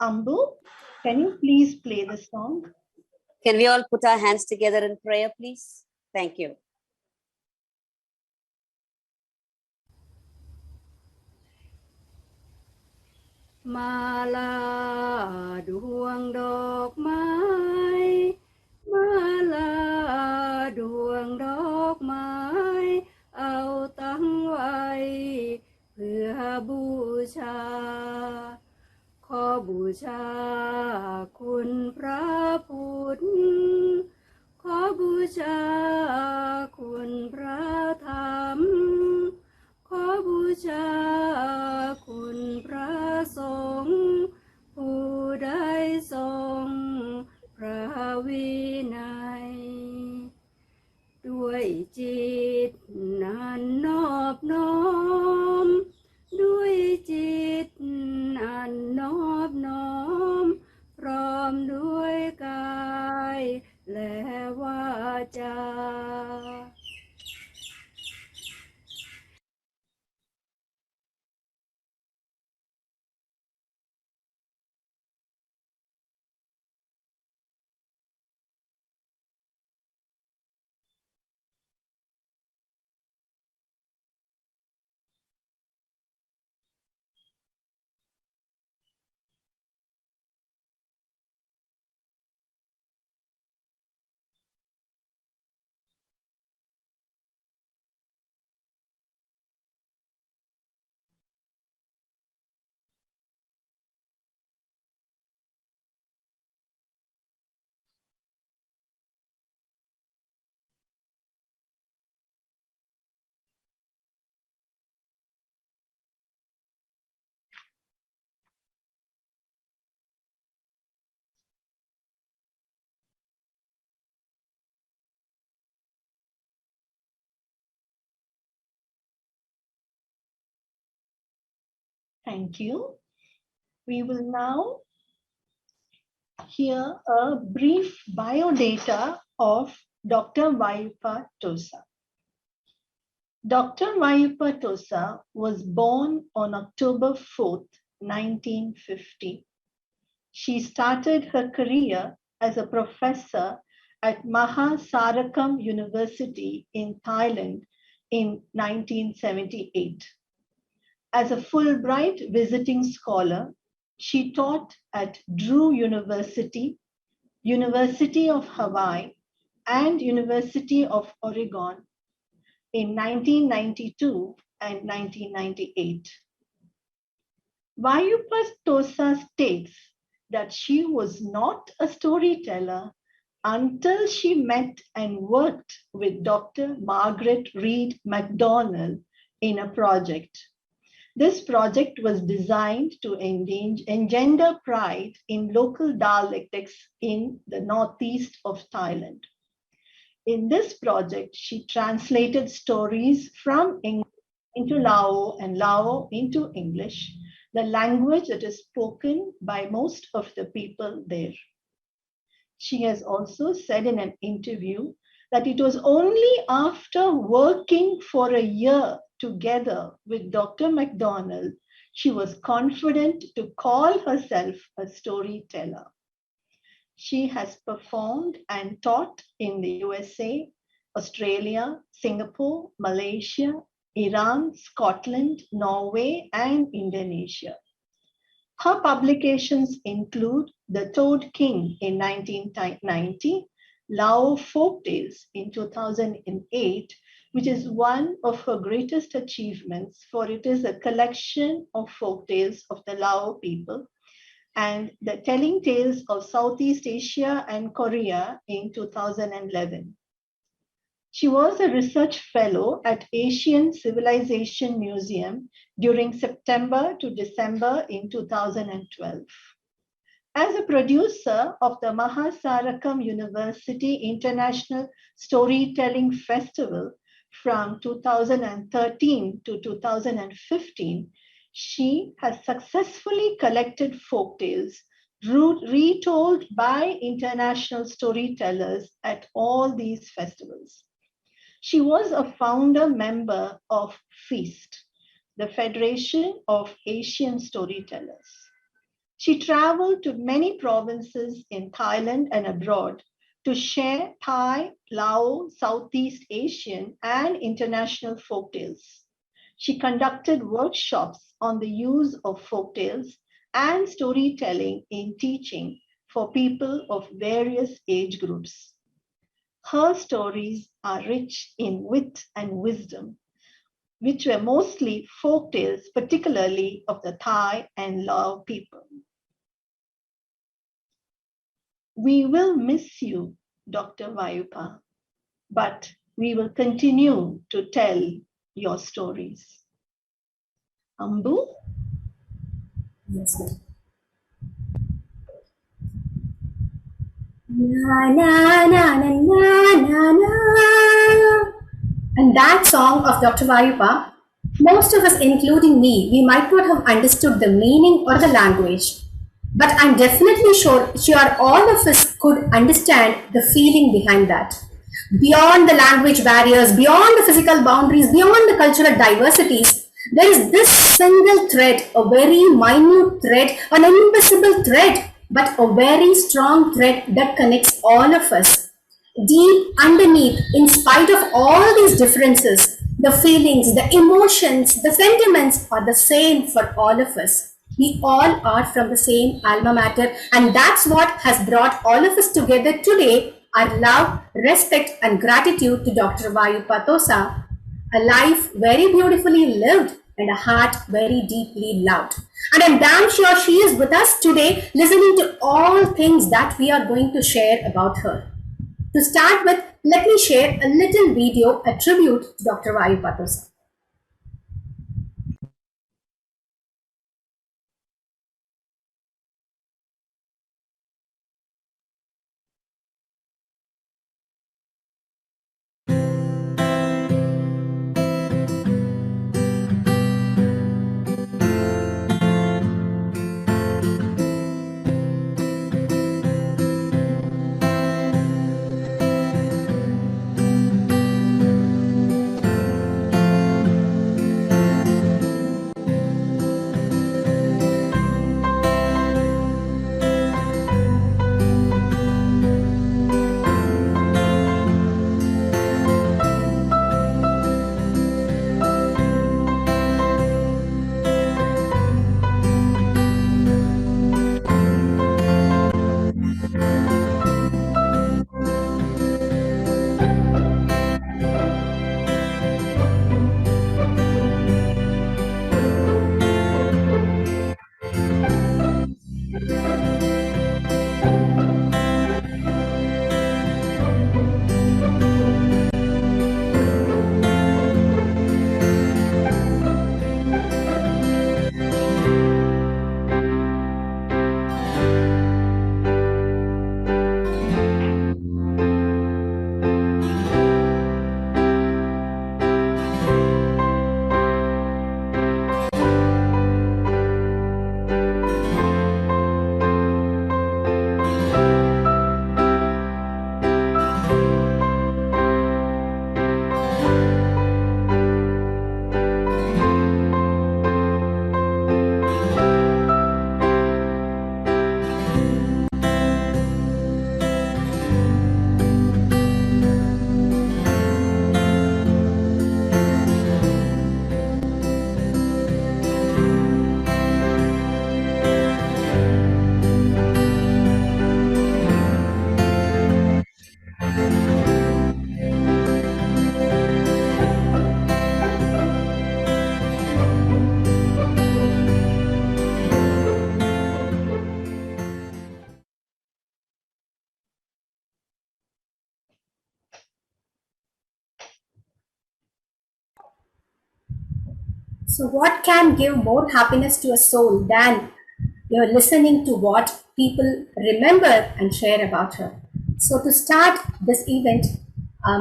Ambu, can you please play the song? Can we all put our hands together in prayer, please? Thank you. Mala duang dok mai, mala duang dok mai, เอาตั้งไว้เพื่อบูชา ขอบูชาคุณพระพุทธ ขอบูชาคุณพระธรรม ขอบูชาคุณพระสงฆ์ผู้ได้ทรงพระวินัย ด้วยจิตนั้นนอบน้อม ด้วยจิตนั้นนอบน้อม พร้อมด้วยกายและวาจา Thank you. We will now hear a brief biodata of Dr. Wajuppa Tossa. Dr. Wajuppa Tossa was born on October 4th, 1950. She started her career as a professor at Sarakam University in Thailand in 1978. As a Fulbright visiting scholar, she taught at Drew University, University of Hawaii, and University of Oregon in 1992 and 1998. Wajuppa Tossa states that she was not a storyteller until she met and worked with Dr. Margaret Reed MacDonald in a project. This project was designed to engender pride in local dialects in the northeast of Thailand. In this project, she translated stories from English into Lao and Lao into English, the language that is spoken by most of the people there. She has also said in an interview that it was only after working for a year together with Dr. MacDonald, she was confident to call herself a storyteller. She has performed and taught in the USA, Australia, Singapore, Malaysia, Iran, Scotland, Norway, and Indonesia. Her publications include The Toad King in 1990, Lao Folktales in 2008, which is one of her greatest achievements, for it is a collection of folktales of the Lao people, and The Telling Tales of Southeast Asia and Korea in 2011. She was a research fellow at Asian Civilization Museum during September to December in 2012. As a producer of the Sarakam University International Storytelling Festival from 2013 to 2015, she has successfully collected folktales retold by international storytellers at all these festivals. She was a founder member of FEAST, the Federation of Asian Storytellers. She traveled to many provinces in Thailand and abroad to share Thai, Lao, Southeast Asian, and international folktales. She conducted workshops on the use of folktales and storytelling in teaching for people of various age groups. Her stories are rich in wit and wisdom, which were mostly folktales, particularly of the Thai and Lao people. We will miss you, Dr. Wajuppa, but we will continue to tell your stories. Ambu? Yes, ma'am. Na, na, na, na, na, na. And that song of Dr. Wajuppa, most of us, including me, we might not have understood the meaning or the language. But I'm definitely sure all of us could understand the feeling behind that. Beyond the language barriers, beyond the physical boundaries, beyond the cultural diversities, there is this single thread, a very minute thread, an invisible thread, but a very strong thread that connects all of us. Deep underneath, in spite of all these differences, the feelings, the emotions, the sentiments are the same for all of us. We all are from the same alma mater, and that's what has brought all of us together today. Our love, respect, and gratitude to Dr. Wajuppa Tossa. A life very beautifully lived and a heart very deeply loved. And I'm damn sure she is with us today, listening to all things that we are going to share about her. To start with, let me share a little video, a tribute to Dr. Wajuppa Tossa. So what can give more happiness to a soul than you're listening to what people remember and share about her? So to start this event,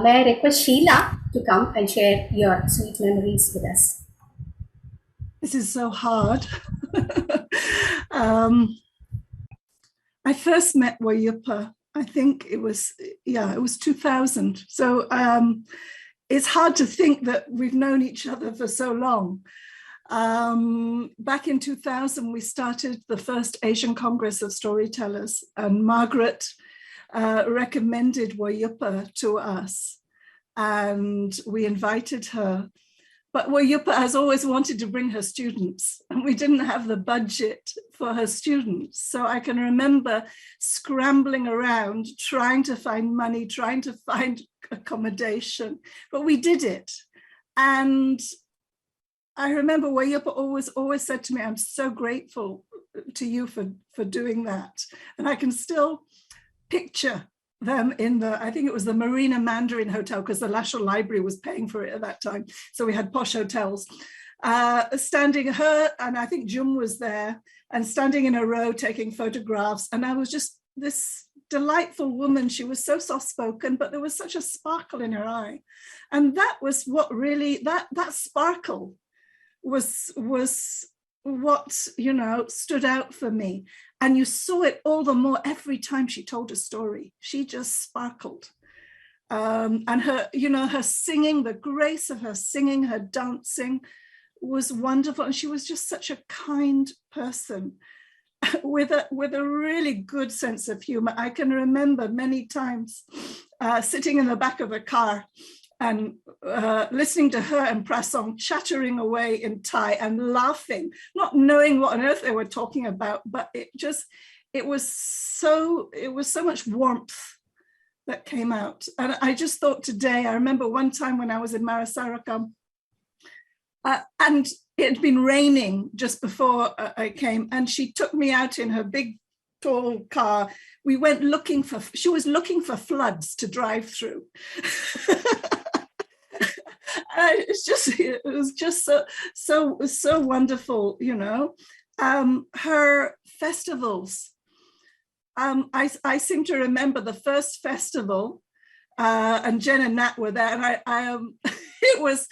may I request Sheila to come and share your sweet memories with us. This is so hard. I first met Wajuppa, I think it was 2000. So it's hard to think that we've known each other for so long. Back in 2000, we started the first Asian Congress of Storytellers, and Margaret recommended Wajuppa to us, and we invited her. But Wajuppa has always wanted to bring her students, and we didn't have the budget for her students. So I can remember scrambling around, trying to find money, trying to find accommodation, but we did it. And I remember Wajuppa always said to me, I'm so grateful to you for doing that. And I can still picture them in I think it was the Marina Mandarin Hotel, because the National Library was paying for it at that time. So we had posh hotels. Standing, her and I think Jum was there, and standing in a row taking photographs. And I was just this delightful woman. She was so soft-spoken, but there was such a sparkle in her eye. And that was what really, that sparkle was what, you know, stood out for me. And you saw it all the more every time she told a story. She just sparkled. And her, you know, her singing, the grace of her singing, her dancing was wonderful. And she was just such a kind person with a really good sense of humor. I can remember many times sitting in the back of a car and listening to her and Prasong chattering away in Thai and laughing, not knowing what on earth they were talking about, but it was so much warmth that came out. And I just thought today, I remember one time when I was in Marasarakam, and it had been raining just before I came, and she took me out in her big, tall car. We went she was looking for floods to drive through. It was just so wonderful, you know. Her festivals. I seem to remember the first festival, and Jen and Nat were there, and it was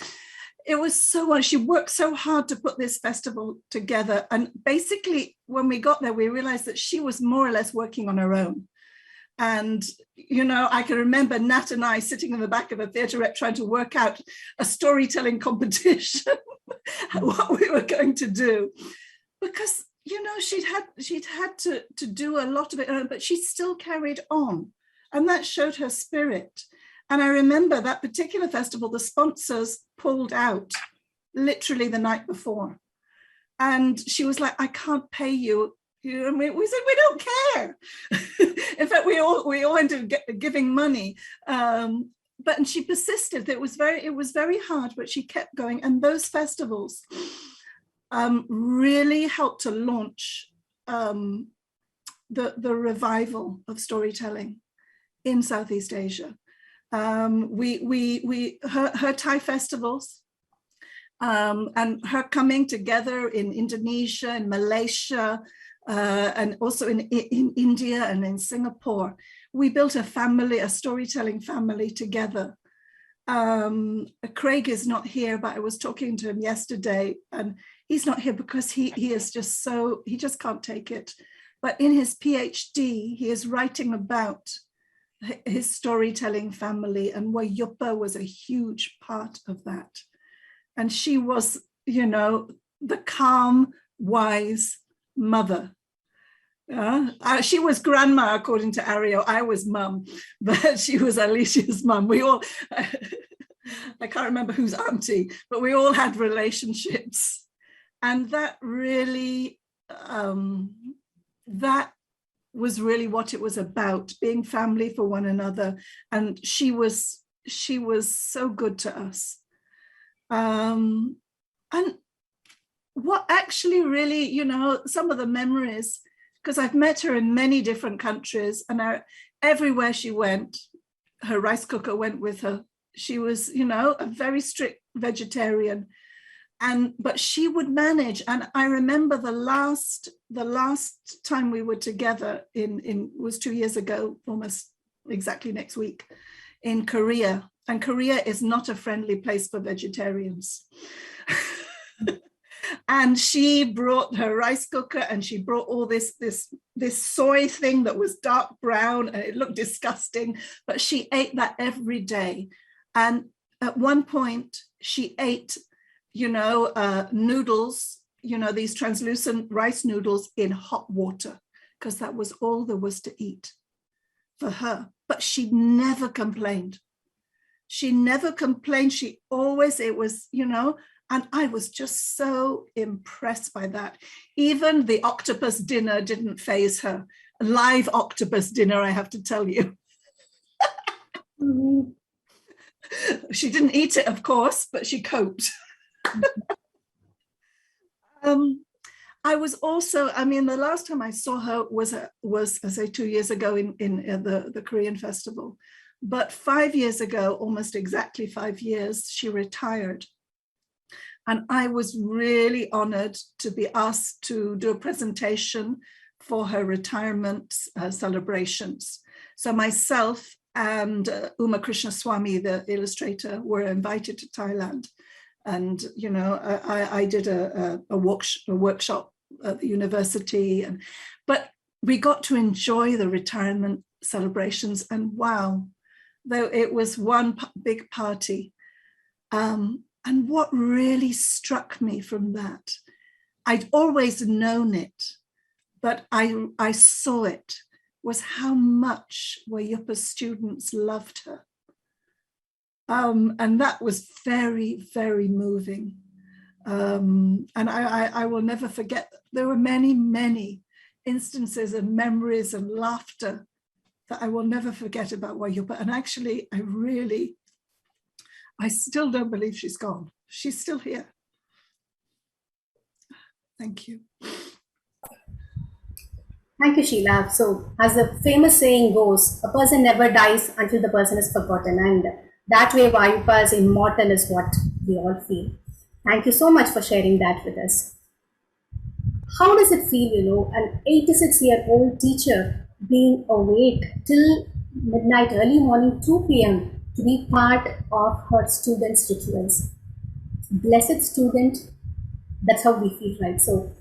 so wonderful. She worked so hard to put this festival together, and basically when we got there, we realized that she was more or less working on her own. And, you know, I can remember Nat and I sitting in the back of a theatre trying to work out a storytelling competition, what we were going to do. Because, you know, she'd had to do a lot of it, but she still carried on. And that showed her spirit. And I remember that particular festival, the sponsors pulled out literally the night before. And she was like, I can't pay you. You know, we said, we don't care. In fact, we all ended up giving money. And she persisted. It was very hard, but she kept going. And those festivals really helped to launch the revival of storytelling in Southeast Asia. Her Thai festivals, and her coming together in Indonesia and Malaysia, and also in India and in Singapore, we built a family, a storytelling family together. Craig is not here, but I was talking to him yesterday, and he's not here because he is just he just can't take it. But in his PhD, he is writing about his storytelling family, and Wajuppa was a huge part of that. And she was, you know, the calm, wise mother. She was grandma, according to Ario. I was mum, but she was Alicia's mum. We all, I can't remember who's auntie, but we all had relationships. And that really, that was really what it was about, being family for one another. And she was so good to us. And what actually really, you know, some of the memories, because I've met her in many different countries, and everywhere she went, her rice cooker went with her. She was, you know, a very strict vegetarian, but she would manage. And I remember the last time we were together was 2 years ago, almost exactly next week, in Korea. And Korea is not a friendly place for vegetarians. And she brought her rice cooker, and she brought all this soy thing that was dark brown, and it looked disgusting, but she ate that every day. And at one point she ate noodles, these translucent rice noodles in hot water, because that was all there was to eat for her. But she never complained. She never complained. She always, it was, and I was just so impressed by that. Even the octopus dinner didn't faze her. Live octopus dinner, I have to tell you. Mhm. She didn't eat it, of course, but she coped. I was also, the last time I saw her was I say 2 years ago in the Korean festival. But 5 years ago, almost exactly 5 years, she retired. And I was really honored to be asked to do a presentation for her retirement celebrations. So myself and Uma Krishnaswamy, the illustrator, were invited to Thailand. And, I did a workshop at the university. But we got to enjoy the retirement celebrations. And wow, though it was one big party. And what really struck me from that, I'd always known it, but I saw it, was how much Wajuppa students loved her. And that was very, very moving. And I will never forget, there were many, many instances and memories and laughter that I will never forget about Wajuppa. And actually, I still don't believe she's gone. She's still here. Thank you. Thank you, Sheila. So, as the famous saying goes, a person never dies until the person is forgotten. And that way, Wajuppa is immortal is what we all feel. Thank you so much for sharing that with us. How does it feel, an 86-year-old teacher being awake till midnight, early morning, 2 p.m. to be part of her students' rituals? Blessed student, that's how we feel, right? So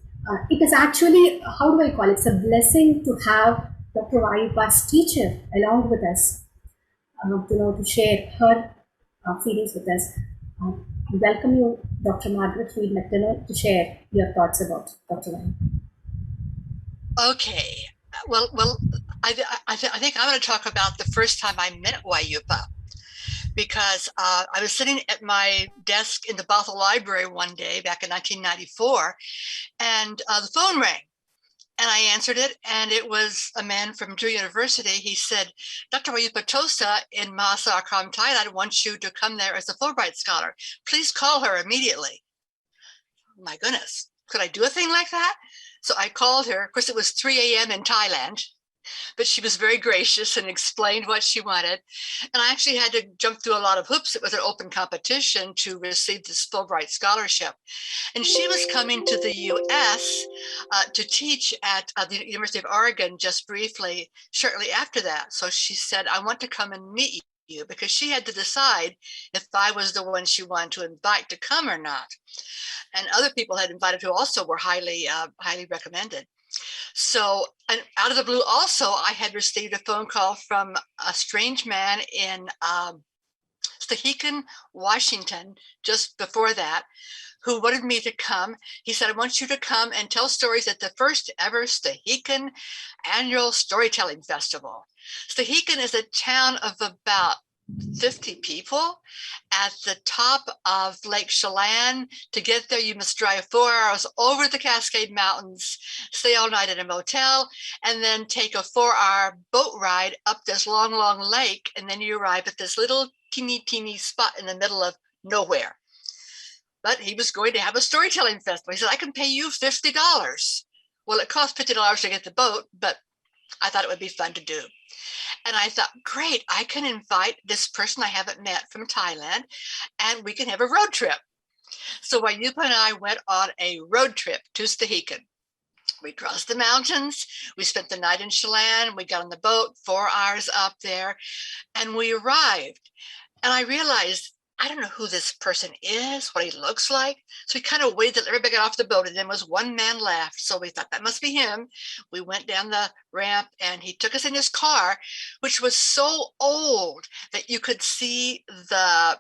it is actually, how do I call it? It's a blessing to have Dr. Wajuppa's teacher along with us, to share her feelings with us. We welcome you, Dr. Margaret Reed McDonald, to share your thoughts about Dr. Wajuppa. Okay, well, I think I'm going to talk about the first time I met Wajuppa, because I was sitting at my desk in the Bothell Library one day back in 1994, and the phone rang, and I answered it, and it was a man from Drew University. He said, Dr. Wajuppa Tossa in Mahasar Kram, Thailand wants you to come there as a Fulbright scholar. Please call her immediately. My goodness, could I do a thing like that? So I called her. Of course, it was 3 a.m. in Thailand, but she was very gracious and explained what she wanted. And I actually had to jump through a lot of hoops. It was an open competition to receive this Fulbright scholarship. And she was coming to the US to teach at the University of Oregon just briefly, shortly after that. So she said, I want to come and meet you, because she had to decide if I was the one she wanted to invite to come or not. And other people had invited who also were highly recommended. So, and out of the blue also, I had received a phone call from a strange man in Stehekin, Washington, just before that, who wanted me to come. He said, I want you to come and tell stories at the first ever Stehekin annual storytelling festival. Stehekin is a town of about 50 people at the top of Lake Chelan. To get there, you must drive 4 hours over the Cascade Mountains, stay all night at a motel, and then take a 4-hour boat ride up this long, long lake. And then you arrive at this little teeny spot in the middle of nowhere. But he was going to have a storytelling festival. He said, I can pay you $50. Well, it cost $50 to get the boat, but I thought it would be fun to do. And I thought, great, I can invite this person I haven't met from Thailand, and we can have a road trip. So Wajuppa and I went on a road trip to Stehekin. We crossed the mountains. We spent the night in Chelan. We got on the boat, 4 hours up there, and we arrived. And I realized, I don't know who this person is, what he looks like. So we kind of waited till everybody got off the boat, and then was one man left. So we thought that must be him. We went down the ramp, and he took us in his car, which was so old that you could see the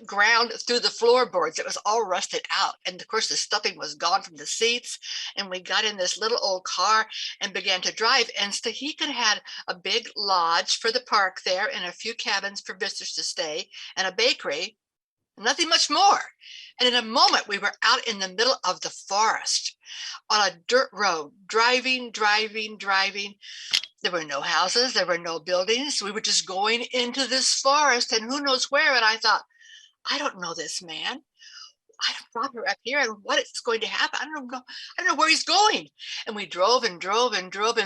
ground through the floorboards. It was all rusted out. And of course, the stuffing was gone from the seats. And we got in this little old car and began to drive. And Stehekin had a big lodge for the park there and a few cabins for visitors to stay and a bakery, nothing much more. And in a moment, we were out in the middle of the forest on a dirt road, driving. There were no houses. There were no buildings. We were just going into this forest and who knows where. And I thought, I don't know this man. I brought her up here and what is going to happen? I don't know where he's going. And we drove and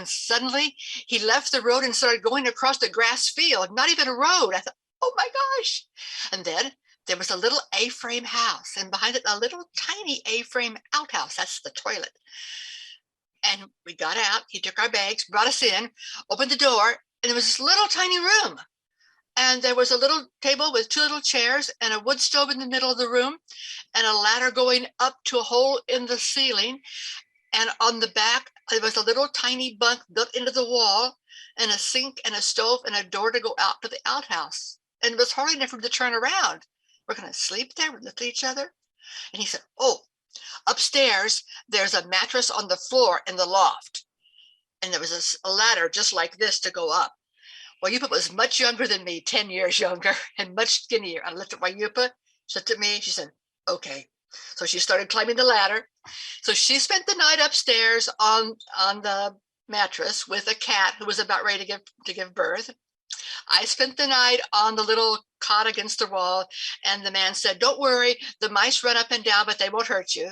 suddenly he left the road and started going across the grass field, not even a road. I thought, oh my gosh. And then there was a little A-frame house and behind it, a little tiny A-frame outhouse. That's the toilet. And we got out, he took our bags, brought us in, opened the door, and there was this little tiny room. And there was a little table with 2 little chairs and a wood stove in the middle of the room and a ladder going up to a hole in the ceiling. And on the back, there was a little tiny bunk built into the wall and a sink and a stove and a door to go out to the outhouse. And it was hardly enough room to turn around. We're going to sleep there, we looked at each other. And he said, oh, upstairs, there's a mattress on the floor in the loft. And there was a ladder just like this to go up. Wajuppa was much younger than me, 10 years younger, and much skinnier. I looked at Wajuppa, she looked at me, she said, okay. So she started climbing the ladder. So she spent the night upstairs on the mattress with a cat who was about ready to give birth. I spent the night on the little cot against the wall, and the man said, don't worry, the mice run up and down, but they won't hurt you.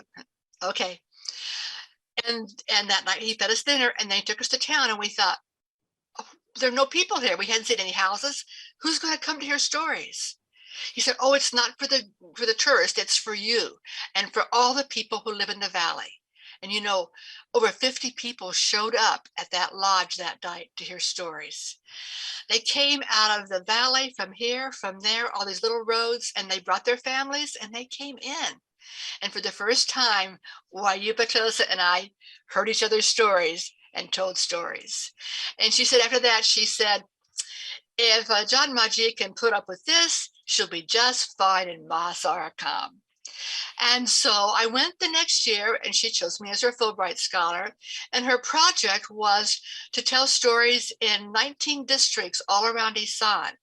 Okay. And that night he fed us dinner, and then he took us to town, and we thought, there are no people here. We hadn't seen any houses. Who's going to come to hear stories? He said, oh, it's not for the tourist. It's for you and for all the people who live in the valley. And you know, over 50 people showed up at that lodge that night to hear stories. They came out of the valley from here, from there, all these little roads, and they brought their families and they came in. And for the first time, Wajuppa Tossa and I heard each other's stories and told stories. And she said after that, she said, if John Maji can put up with this, she'll be just fine in Mahasarakam. And so I went the next year and she chose me as her Fulbright scholar. And her project was to tell stories in 19 districts all around Isan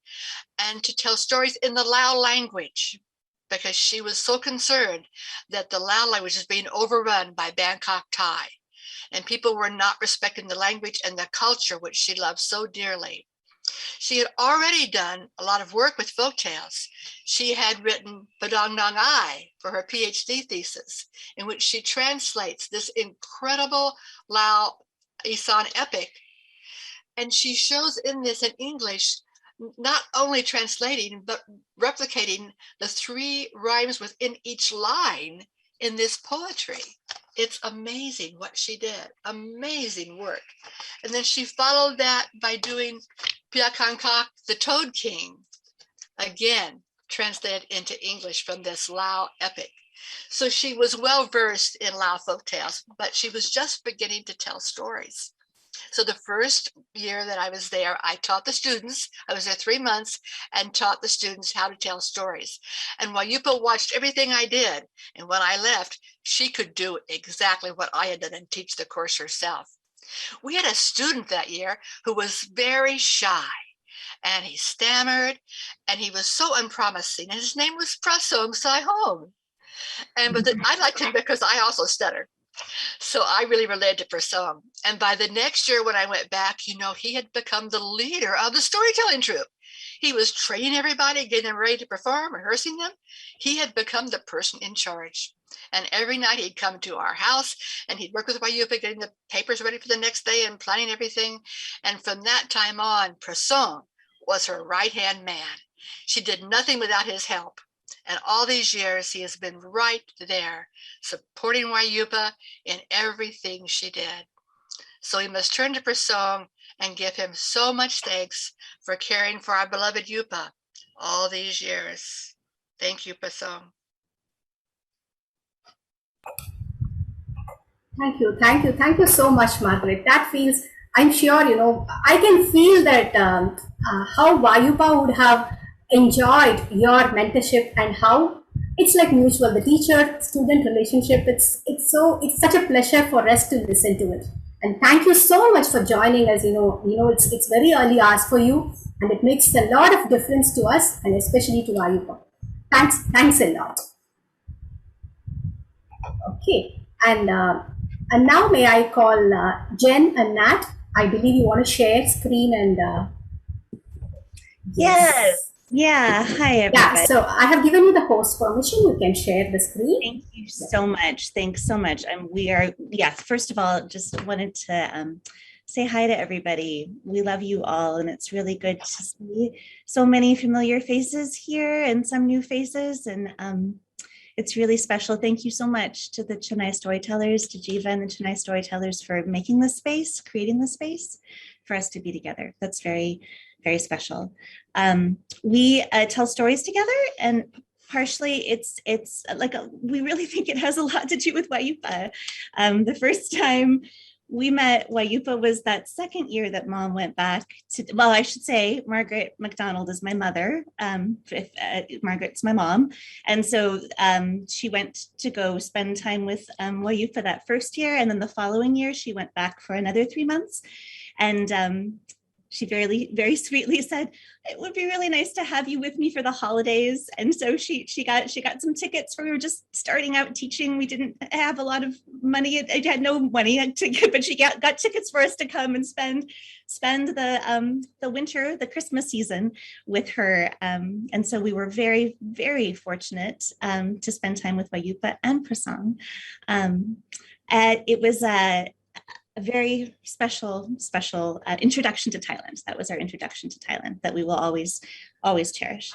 and to tell stories in the Lao language, because she was so concerned that the Lao language is being overrun by Bangkok Thai. And people were not respecting the language and the culture, which she loved so dearly. She had already done a lot of work with folktales. She had written Padang Nang Ai for her PhD thesis, in which she translates this incredible Lao Isan epic. And she shows in this in English, not only translating, but replicating the 3 rhymes within each line in this poetry. It's amazing what she did, amazing work. And then she followed that by doing Pia Kangkok, the Toad King, again, translated into English from this Lao epic. So she was well versed in Lao folktales, but she was just beginning to tell stories. So the first year that I was there, I taught the students, I was there 3 months and taught the students how to tell stories. And Wajuppa watched everything I did. And when I left, she could do exactly what I had done and teach the course herself. We had a student that year who was very shy and he stammered and he was so unpromising. And his name was Prasong Sai-Hong. But I liked him because I also stutter. So I really related to Prasong. And by the next year when I went back, you know, he had become the leader of the storytelling troupe. He was training everybody, getting them ready to perform, rehearsing them. He had become the person in charge. And every night he'd come to our house and he'd work with Wajuppa, getting the papers ready for the next day and planning everything. And from that time on, Prasong was her right-hand man. She did nothing without his help. And all these years, he has been right there, supporting Wajuppa in everything she did. So we must turn to Prasong and give him so much thanks for caring for our beloved Yuppa all these years. Thank you, Prasong. Thank you so much, Margaret. That feels, I'm sure, you know, I can feel that how Wajuppa would have enjoyed your mentorship and how it's like mutual, the teacher-student relationship. It's such a pleasure for us to listen to it. And thank you so much for joining us. It's very early hours for you, and it makes a lot of difference to us, and especially to Wajuppa. Thanks a lot. Okay, and now may I call Jen and Nat? I believe you want to share screen and Yes. Yeah. Hi, everybody. Yeah, so I have given you the host permission. You can share the screen. Thank you so much. Thanks so much. And first of all, just wanted to say hi to everybody. We love you all, and it's really good to see so many familiar faces here and some new faces. And it's really special. Thank you so much to the Chennai Storytellers, to Jiva and the Chennai Storytellers for making this space, creating this space for us to be together. That's very, very special. We tell stories together, and partially it's like we really think it has a lot to do with Wajuppa. The first time we met Wajuppa was that second year that Mom went back to, well, I should say Margaret McDonald is my mother. Margaret's my mom. And so she went to go spend time with Wajuppa that first year. And then the following year, she went back for another 3 months. And she very sweetly said, it would be really nice to have you with me for the holidays. And so she got some tickets. We were just starting out teaching. We didn't have a lot of money. I had no money, but she got tickets for us to come and spend the winter, the Christmas season with her. And so we were very, very fortunate to spend time with Wajuppa and Prasang. It was a very special introduction to Thailand. That was our introduction to Thailand that we will always cherish.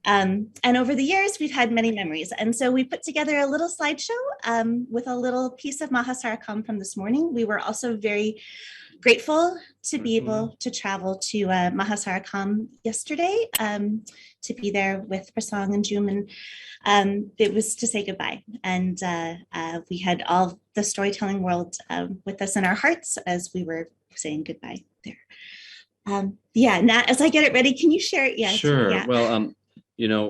And over the years, we've had many memories. And so we put together a little slideshow with a little piece of Mahasarakam from this morning. We were also very grateful to be able to travel to Mahasarakam yesterday, to be there with Prasang and Jum, and it was to say goodbye. And we had all the storytelling world with us in our hearts as we were saying goodbye there. Nat, as I get it ready, can you share it? Yeah. Sure. Yeah. Well,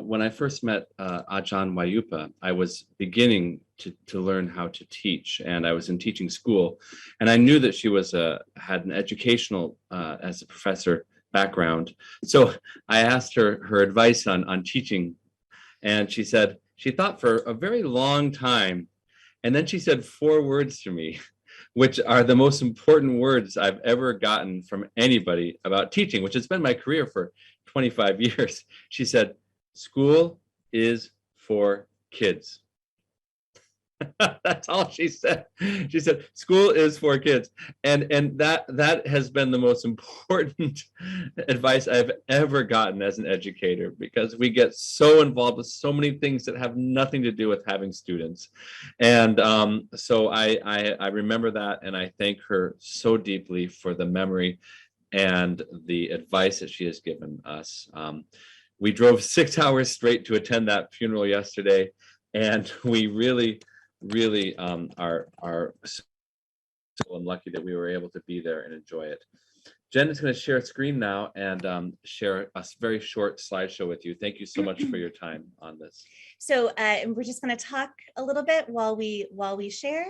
when I first met Ajahn Wajuppa, I was beginning to learn how to teach, and I was in teaching school, and I knew that she had an educational as a professor background. So I asked her advice on teaching, and she said she thought for a very long time, and then she said 4 words to me, which are the most important words I've ever gotten from anybody about teaching, which has been my career for 25 years. She said, "School is for kids." That's all she said. She said, "School is for kids." And that has been the most important advice I've ever gotten as an educator, because we get so involved with so many things that have nothing to do with having students. And so I remember that, and I thank her so deeply for the memory and the advice that she has given us. We drove 6 hours straight to attend that funeral yesterday, and we really are so lucky that we were able to be there and enjoy it. Jen is going to share a screen now and share a very short slideshow with you. Thank you so much for your time on this. So we're just going to talk a little bit while we share.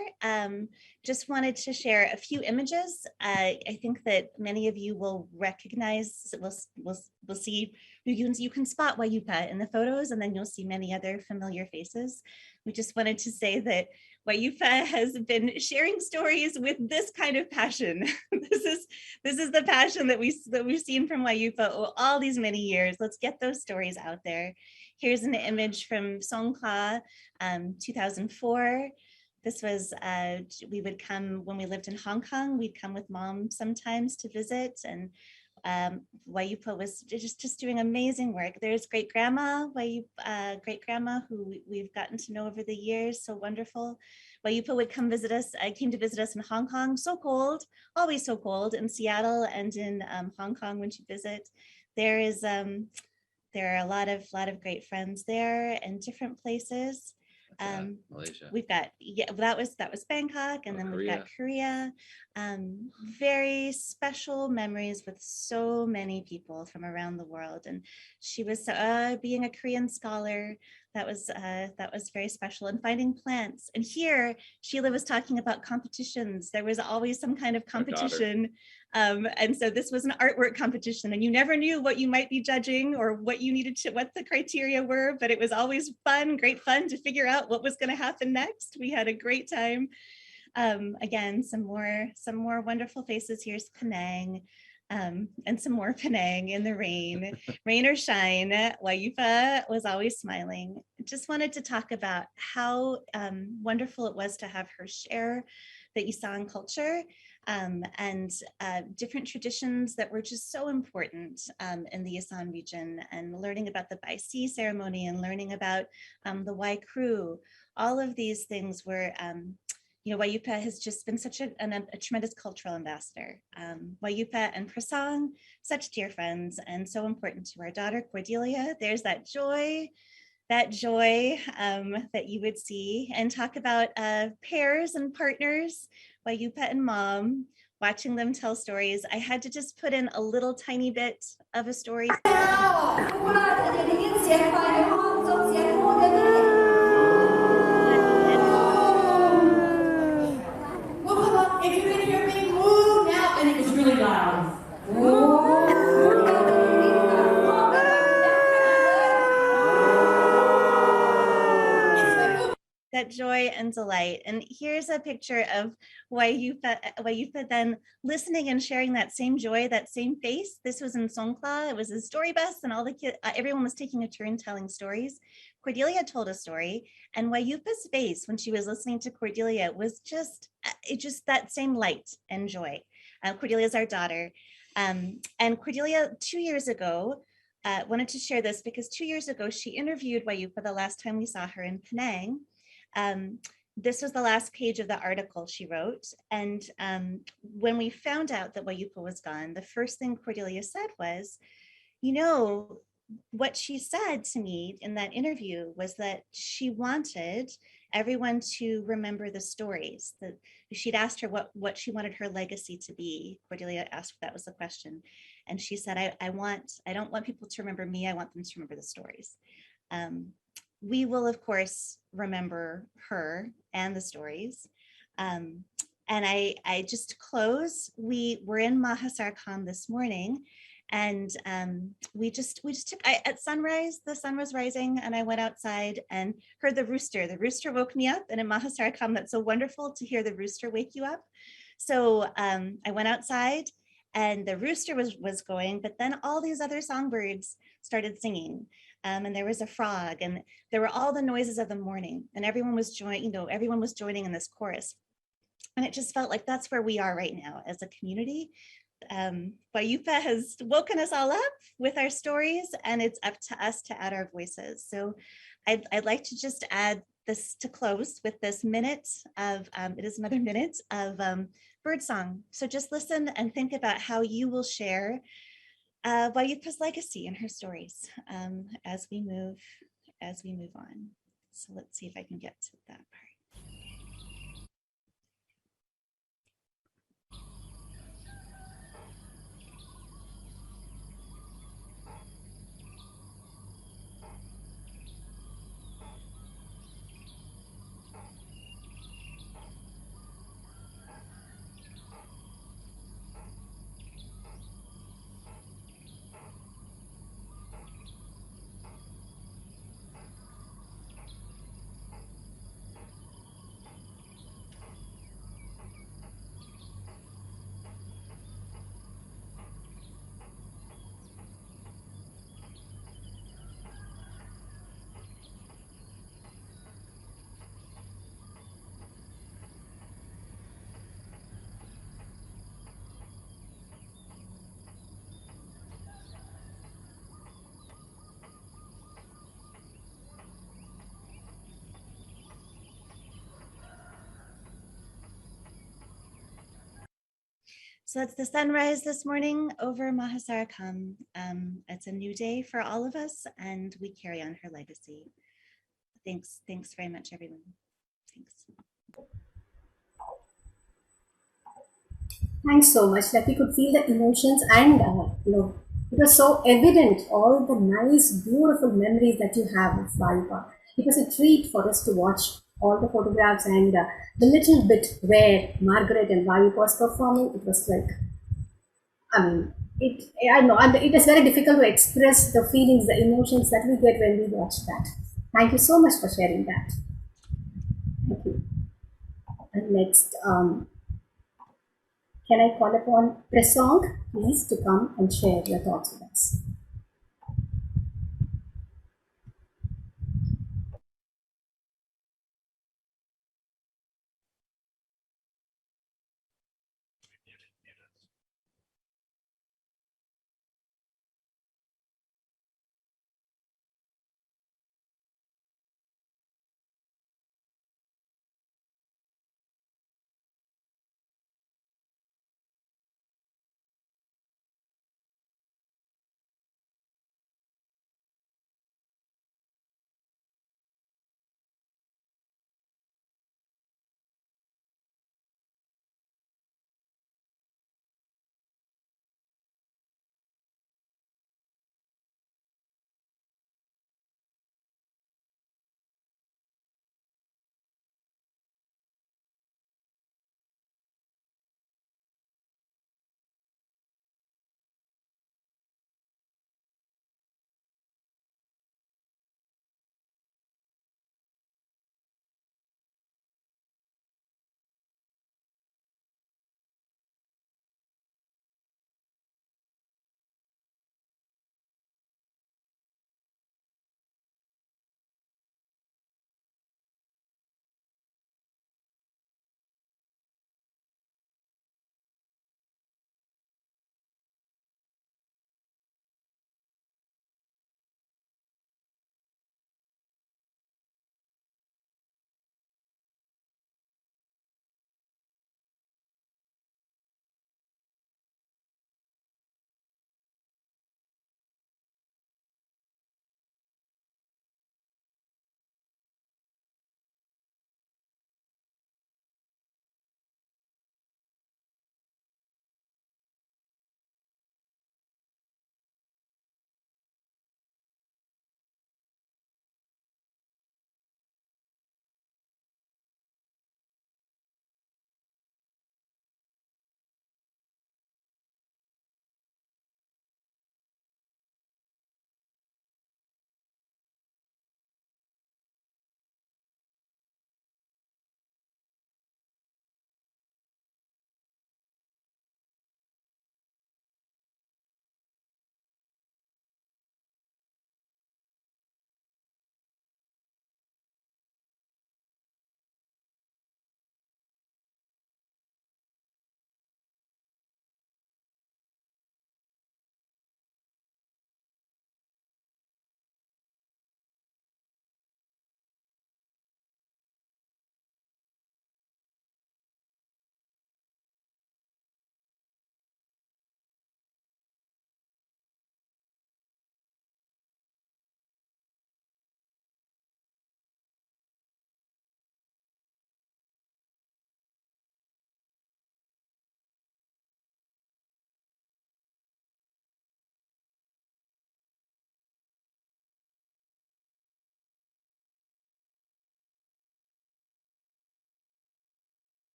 Just wanted to share a few images. I think that many of you will recognize, we'll see, you can spot Wajuppa in the photos, and then you'll see many other familiar faces. We just wanted to say that Wajuppa has been sharing stories with this kind of passion. This is the passion that we've seen from Wajuppa all these many years. Let's get those stories out there. Here's an image from Songkla, 2004. This was, we would come when we lived in Hong Kong, we'd come with Mom sometimes to visit, and Wajuppa was just doing amazing work. There's great grandma who we've gotten to know over the years, so wonderful. Wajuppa would come visit us, came to visit us in Hong Kong, so cold, always so cold, in Seattle and in Hong Kong when she'd visit. There are a lot of great friends there in different places. Malaysia. We've got, yeah, that was Bangkok, and then we've got Korea. Very special memories with so many people from around the world. And she was being a Korean scholar. That was very special, and finding plants. And here Sheila was talking about competitions. There was always some kind of competition. And so this was an artwork competition, and you never knew what you might be judging or what you needed to, what the criteria were, but it was always fun, great fun to figure out what was going to happen next. We had a great time. Again, some more wonderful faces. Here's Penang. And some more Penang in the rain. Rain or shine, Wajuppa was always smiling. Just wanted to talk about how wonderful it was to have her share the Isan culture and different traditions that were just so important in the Isan region, and learning about the Bai Si ceremony and learning about the Wai Kru. All of these things were Wajuppa has just been such a tremendous cultural ambassador. Wajuppa and Prasang, such dear friends, and so important to our daughter, Cordelia. There's that joy that you would see, and talk about pairs and partners, Wajuppa and mom, watching them tell stories. I had to just put in a little tiny bit of a story. If you can hear me, move now. And it was really loud. That joy and delight. And here's a picture of Wajuppa then listening and sharing that same joy, that same face. This was in Songkla. It was a story bus, and all the kids, everyone was taking a turn telling stories. Cordelia told a story, and Wajuppa's face when she was listening to Cordelia was just that same light and joy. Cordelia is our daughter. And Cordelia, 2 years ago, wanted to share this because 2 years ago, she interviewed Wajuppa the last time we saw her in Penang. This was the last page of the article she wrote. And when we found out that Wajuppa was gone, the first thing Cordelia said was, what she said to me in that interview was that she wanted everyone to remember the stories. That she'd asked her what she wanted her legacy to be. Cordelia asked if that was the question. And she said, I don't want people to remember me, I want them to remember the stories. We will, of course, remember her and the stories. And I just to close, we were in Mahasarkham this morning, and we just took, at sunrise, the sun was rising, and I went outside and heard the rooster. The rooster woke me up, and in Mahasarkham, that's so wonderful to hear the rooster wake you up. So I went outside, and the rooster was going, but then all these other songbirds started singing. And there was a frog, and there were all the noises of the morning, and everyone was joining in this chorus. And it just felt like that's where we are right now as a community. Wajuppa has woken us all up with our stories, and it's up to us to add our voices. So I'd like to just add this to close with this minute of, it is another minute of birdsong. So just listen and think about how you will share Wajuppa's legacy and her stories as we move on. So let's see if I can get to that part. So it's the sunrise this morning over Mahasarkham. It's a new day for all of us, and we carry on her legacy. Thanks very much, everyone. Thanks. Thanks so much. Like we could feel the emotions, and it was so evident all the nice, beautiful memories that you have of Wajuppa. It was a treat for us to watch all the photographs and the little bit where Margaret and Wajuppa was performing. It was like, I mean, I know, and it is very difficult to express the feelings, the emotions that we get when we watch that. Thank you so much for sharing that. Thank you. And next, can I call upon Presong, please, to come and share your thoughts with us?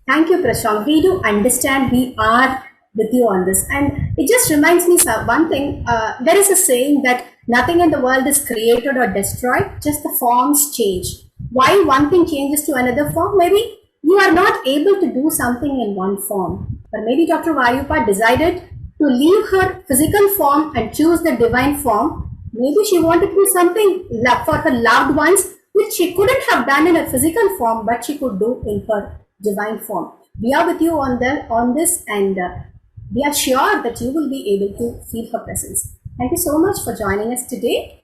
Thank you, Prashant. We do understand, we are with you on this. And it just reminds me one thing. There is a saying that nothing in the world is created or destroyed, just the forms change. Why one thing changes to another form? Maybe you are not able to do something in one form. Or maybe Dr. Wajuppa decided to leave her physical form and choose the divine form. Maybe she wanted to do something for her loved ones, which she couldn't have done in a physical form, but she could do in her divine form. We are with you on this, and we are sure that you will be able to feel her presence. Thank you so much for joining us today.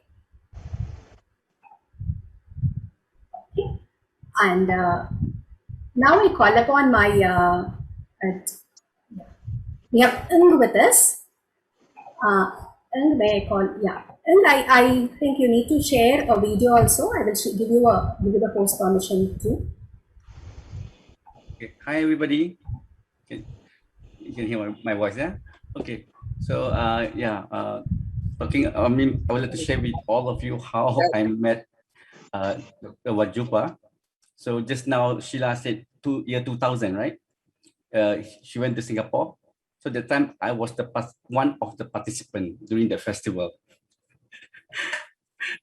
Okay. And now I call upon my, we have Ung with us. Ung, may I call? Yeah. And I think you need to share a video also. I will give you the post permission too. Okay. Hi, everybody. You can hear my voice, yeah? Okay. So, I would like to share with all of you how I met Dr. Wajuppa. So just now, Sheila said year 2000, right? She went to Singapore. So the time I was one of the participants during the festival.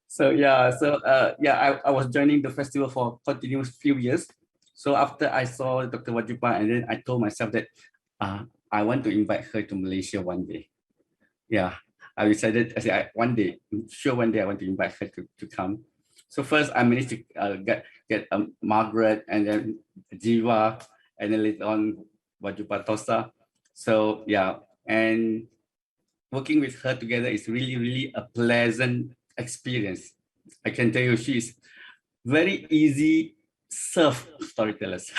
So I was joining the festival for continuous few years. So after I saw Dr. Wajuppa, and then I told myself that I want to invite her to Malaysia one day. Yeah, I decided, I said, one day I want to invite her to come. So first I managed to get Margaret, and then Jiva, and then later on Wajuppa Tossa. So yeah, and working with her together is really, really a pleasant experience. I can tell you, she is very easy serve storytellers.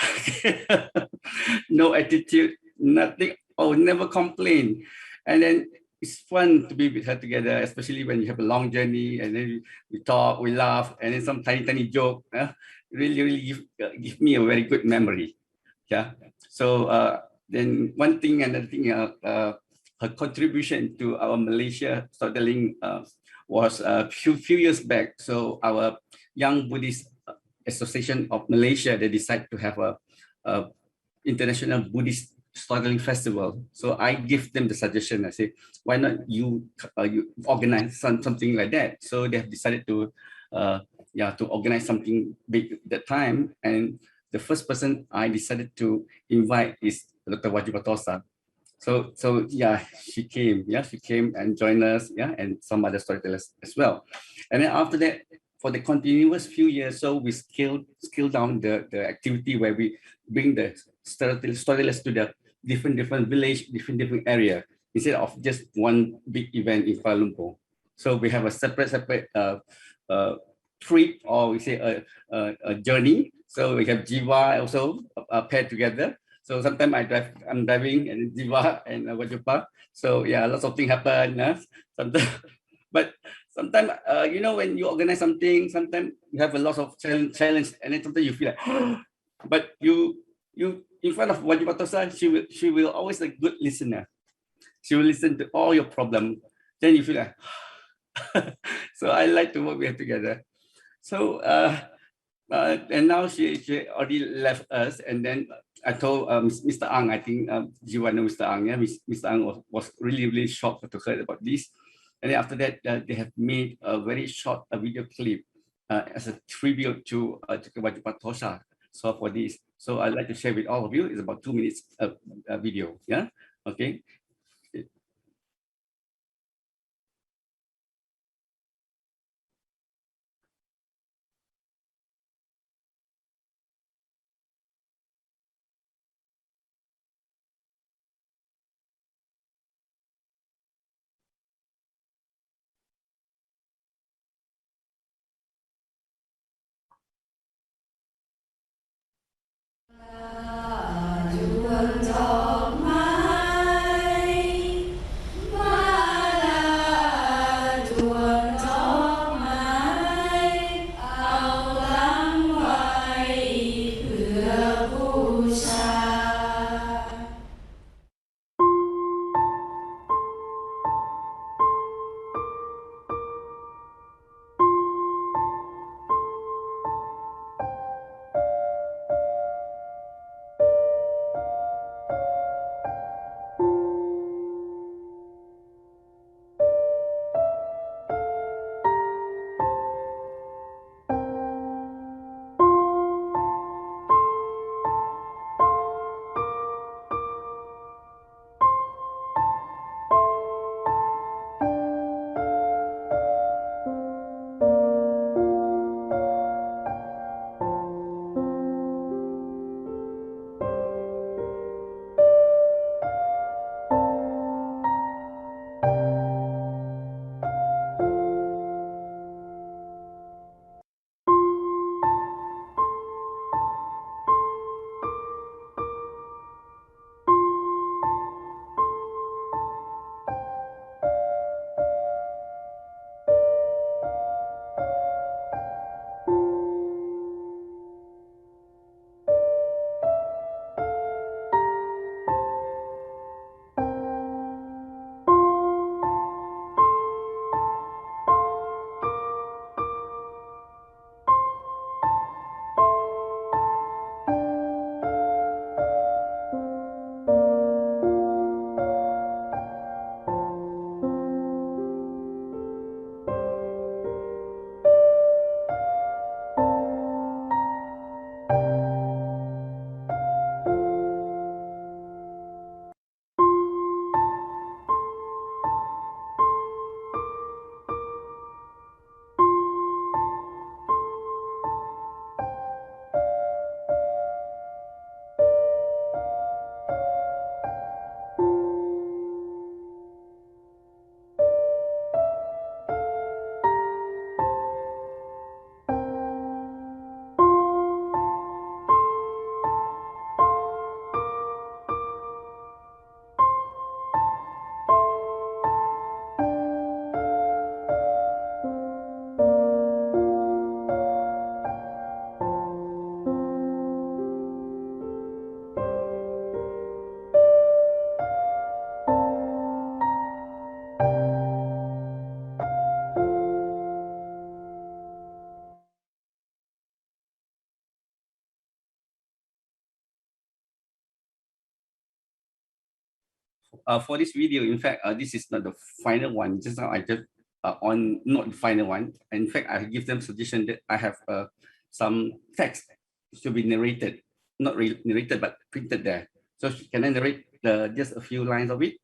No attitude, nothing, never complain. And then it's fun to be with her together, especially when you have a long journey, and then we talk, we laugh, and then some tiny joke. Really give me a very good memory. Yeah. So then one thing, another thing, her contribution to our Malaysia storytelling was a few years back. So our Young Buddhist Association of Malaysia, they decided to have a international Buddhist storytelling festival. So I give them the suggestion. I say, why not you organize something like that? So they have decided to organize something big at that time. And the first person I decided to invite is Dr. Wajuppa Tossa. So yeah, she came and joined us, and some other storytellers as well. And then after that, for the continuous few years, so we scale down the activity where we bring the storytellers to the different village, different area, instead of just one big event in Kuala Lumpur. So we have a separate trip, or we say a journey. So we have Jiva also paired together. So sometimes I'm driving, and Jiva and Wajuppa. So yeah, lots of things happen. Sometimes, but sometimes when you organize something, sometimes you have a lot of challenge, and then sometimes you feel like, but you in front of Wajuppa Tossa, she will always a good listener. She will listen to all your problems. Then you feel like, so I like to work with her together. So and now she already left us, and then I told Mr. Ang, I think Jiwa knows Mr. Ang. Yeah, Mr. Ang was really shocked to hear about this. And then after that, they have made a very short video clip as a tribute to Wajuppa Tossa. So for this, so I'd like to share with all of you. It's about 2 minutes video. Yeah. Okay. for this video, in fact, this is not the final one. Just now I just on not the final one. In fact, I give them suggestion that I have some text should be narrated, not narrated, but printed there. So can I narrate just a few lines of it?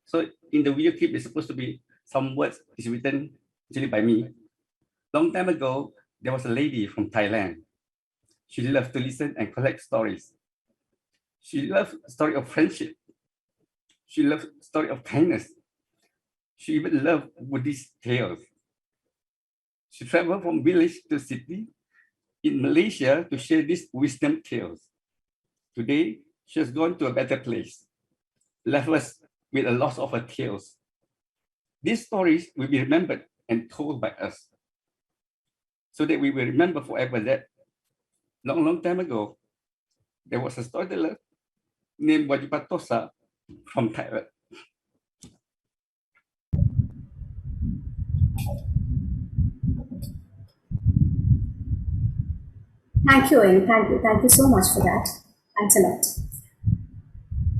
So in the video clip, it's supposed to be some words is written actually by me. Long time ago, there was a lady from Thailand. She loved to listen and collect stories. She loved story of friendship. She loved story of kindness. She even loved Buddhist tales. She traveled from village to city in Malaysia to share these wisdom tales. Today, she has gone to a better place, left us with a loss of her tales. These stories will be remembered and told by us, so that we will remember forever that long time ago, there was a storyteller named Wajuppa Tossa from Thailand. Thank you, Anne. Thank you so much for that. Thanks a lot.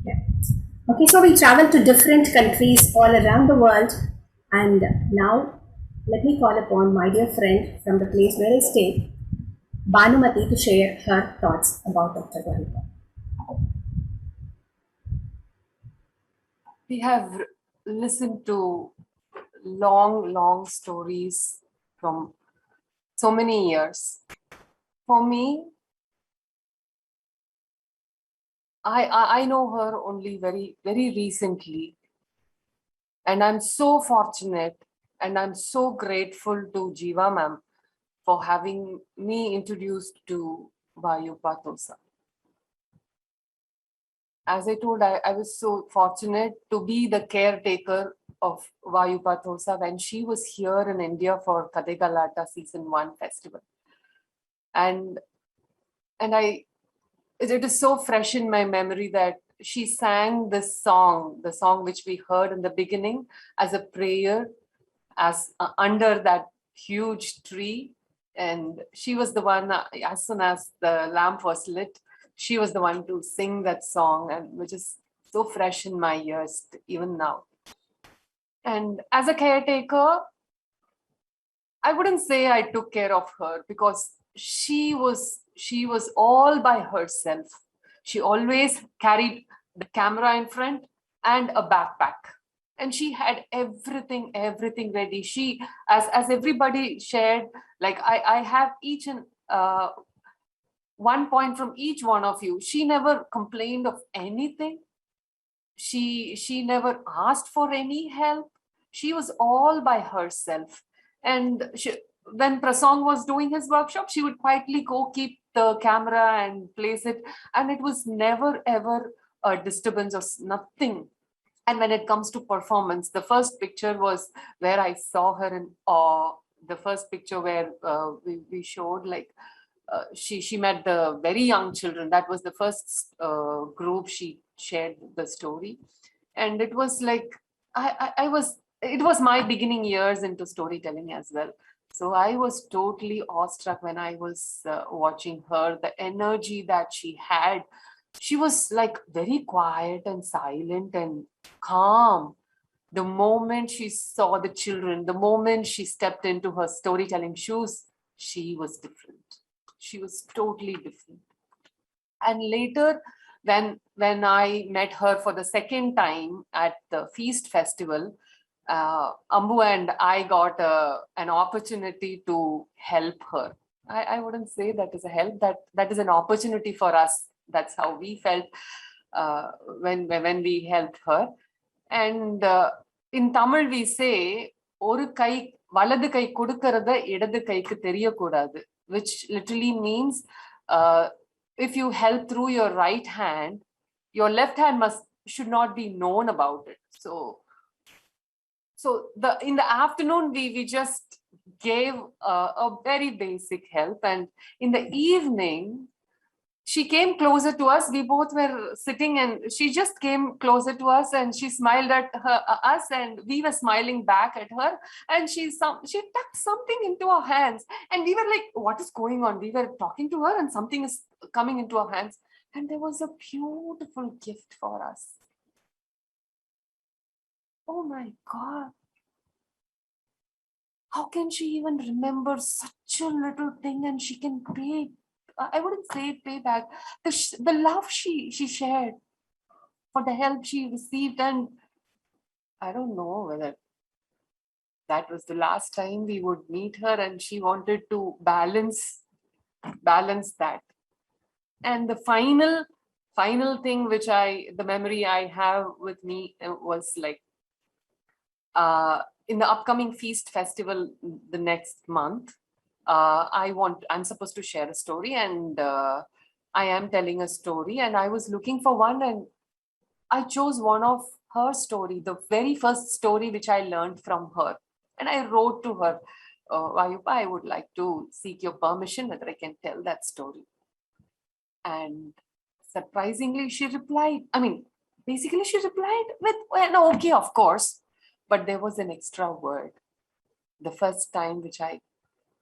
Yeah. Okay, so we travel to different countries all around the world, and now let me call upon my dear friend from the place where I stay, Bhanumati, to share her thoughts about Dr. Wajuppa. We have listened to long stories from so many years. For me, I know her only very recently, and I'm so fortunate and I'm so grateful to Jiva ma'am for having me introduced to Wajuppa Tossa. As I told, I was so fortunate to be the caretaker of Wajuppa Tossa when she was here in India for Kadegalata Season 1 festival. And it is so fresh in my memory that she sang this song, the song which we heard in the beginning, as a prayer, as under that huge tree. And she was the one, as soon as the lamp was lit, she was the one to sing that song, and which is so fresh in my ears even now. And as a caretaker, I wouldn't say I took care of her, because she was all by herself. She always carried the camera in front and a backpack, and she had everything ready. She, as everybody shared, like I have each and one point from each one of you. She never complained of anything. She never asked for any help. She was all by herself. And when Prasong was doing his workshop, she would quietly go keep the camera and place it. And it was never ever a disturbance or nothing. And when it comes to performance, the first picture was where I saw her in awe. The first picture where we showed, like, she met the very young children. That was the first group she shared the story. And it was like, it was my beginning years into storytelling as well. So I was totally awestruck when I was watching her, the energy that she had. She was like very quiet and silent and calm. The moment she saw the children, the moment she stepped into her storytelling shoes, she was different. She was totally different. And later, when I met her for the second time at the Feast Festival, Ambu and I got an opportunity to help her. I wouldn't say that is a help, that is an opportunity for us. That's how we felt when we helped her. And in Tamil we say, oru kai valadu kai kudukaradha idadu kaikku theriyakudadu, which literally means if you help through your right hand, your left hand should not be known about it. So in the afternoon, we just gave a very basic help. And in the evening, she came closer to us. We both were sitting, and she just came closer to us, and she smiled at us, and we were smiling back at her. And she tucked something into our hands, and we were like, what is going on? We were talking to her, and something is coming into our hands. And there was a beautiful gift for us. oh my God, how can she even remember such a little thing and she can pay? I wouldn't say pay back. The love she shared for the help she received. And I don't know whether that was the last time we would meet her, and she wanted to balance that. And the final thing which the memory I have with me was like, in the upcoming feast festival the next month, I'm supposed to share a story, and I am telling a story, and I was looking for one, and I chose one of her story, the very first story which I learned from her. And I wrote to her, Wajuppa, I would like to seek your permission whether I can tell that story. And surprisingly, she replied, basically she replied with, well, no, okay, of course. But there was an extra word, the first time which I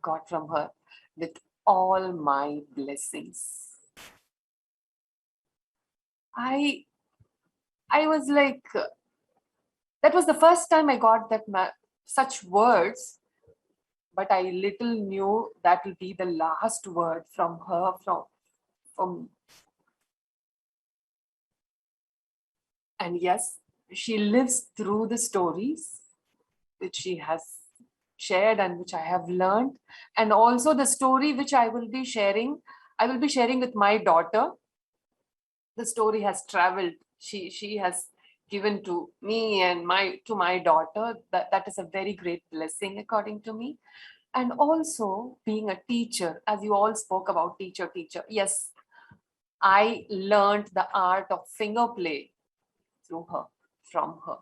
got from her, with all my blessings. I was like, that was the first time I got that such words, but I little knew that will be the last word from her, from. And yes, she lives through the stories which she has shared and which I have learned. And also the story which I will be sharing with my daughter. The story has traveled. She has given to me and to my daughter. That is a very great blessing according to me. And also being a teacher, as you all spoke about teacher. Yes, I learned the art of finger play from her.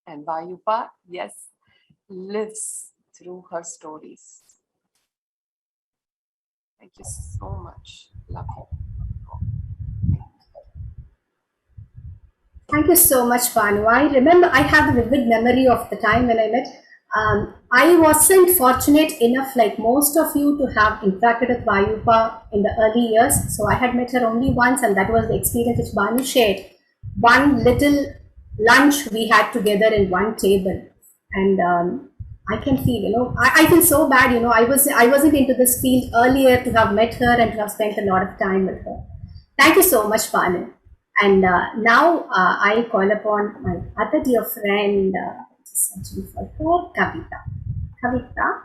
And Wajuppa, yes, lives through her stories. Thank you so much. Love you. Thank you so much, Banu. I remember I have a vivid memory of the time when I met. I wasn't fortunate enough, like most of you, to have interacted with Wajuppa in the early years. So I had met her only once, and that was the experience which Banu shared. One little lunch we had together in one table, and I can feel, I feel so bad. I wasn't into this field earlier to have met her and to have spent a lot of time with her. Thank you so much, Banu. And now I call upon my other dear friend, searching for her, Kavita. Kavita?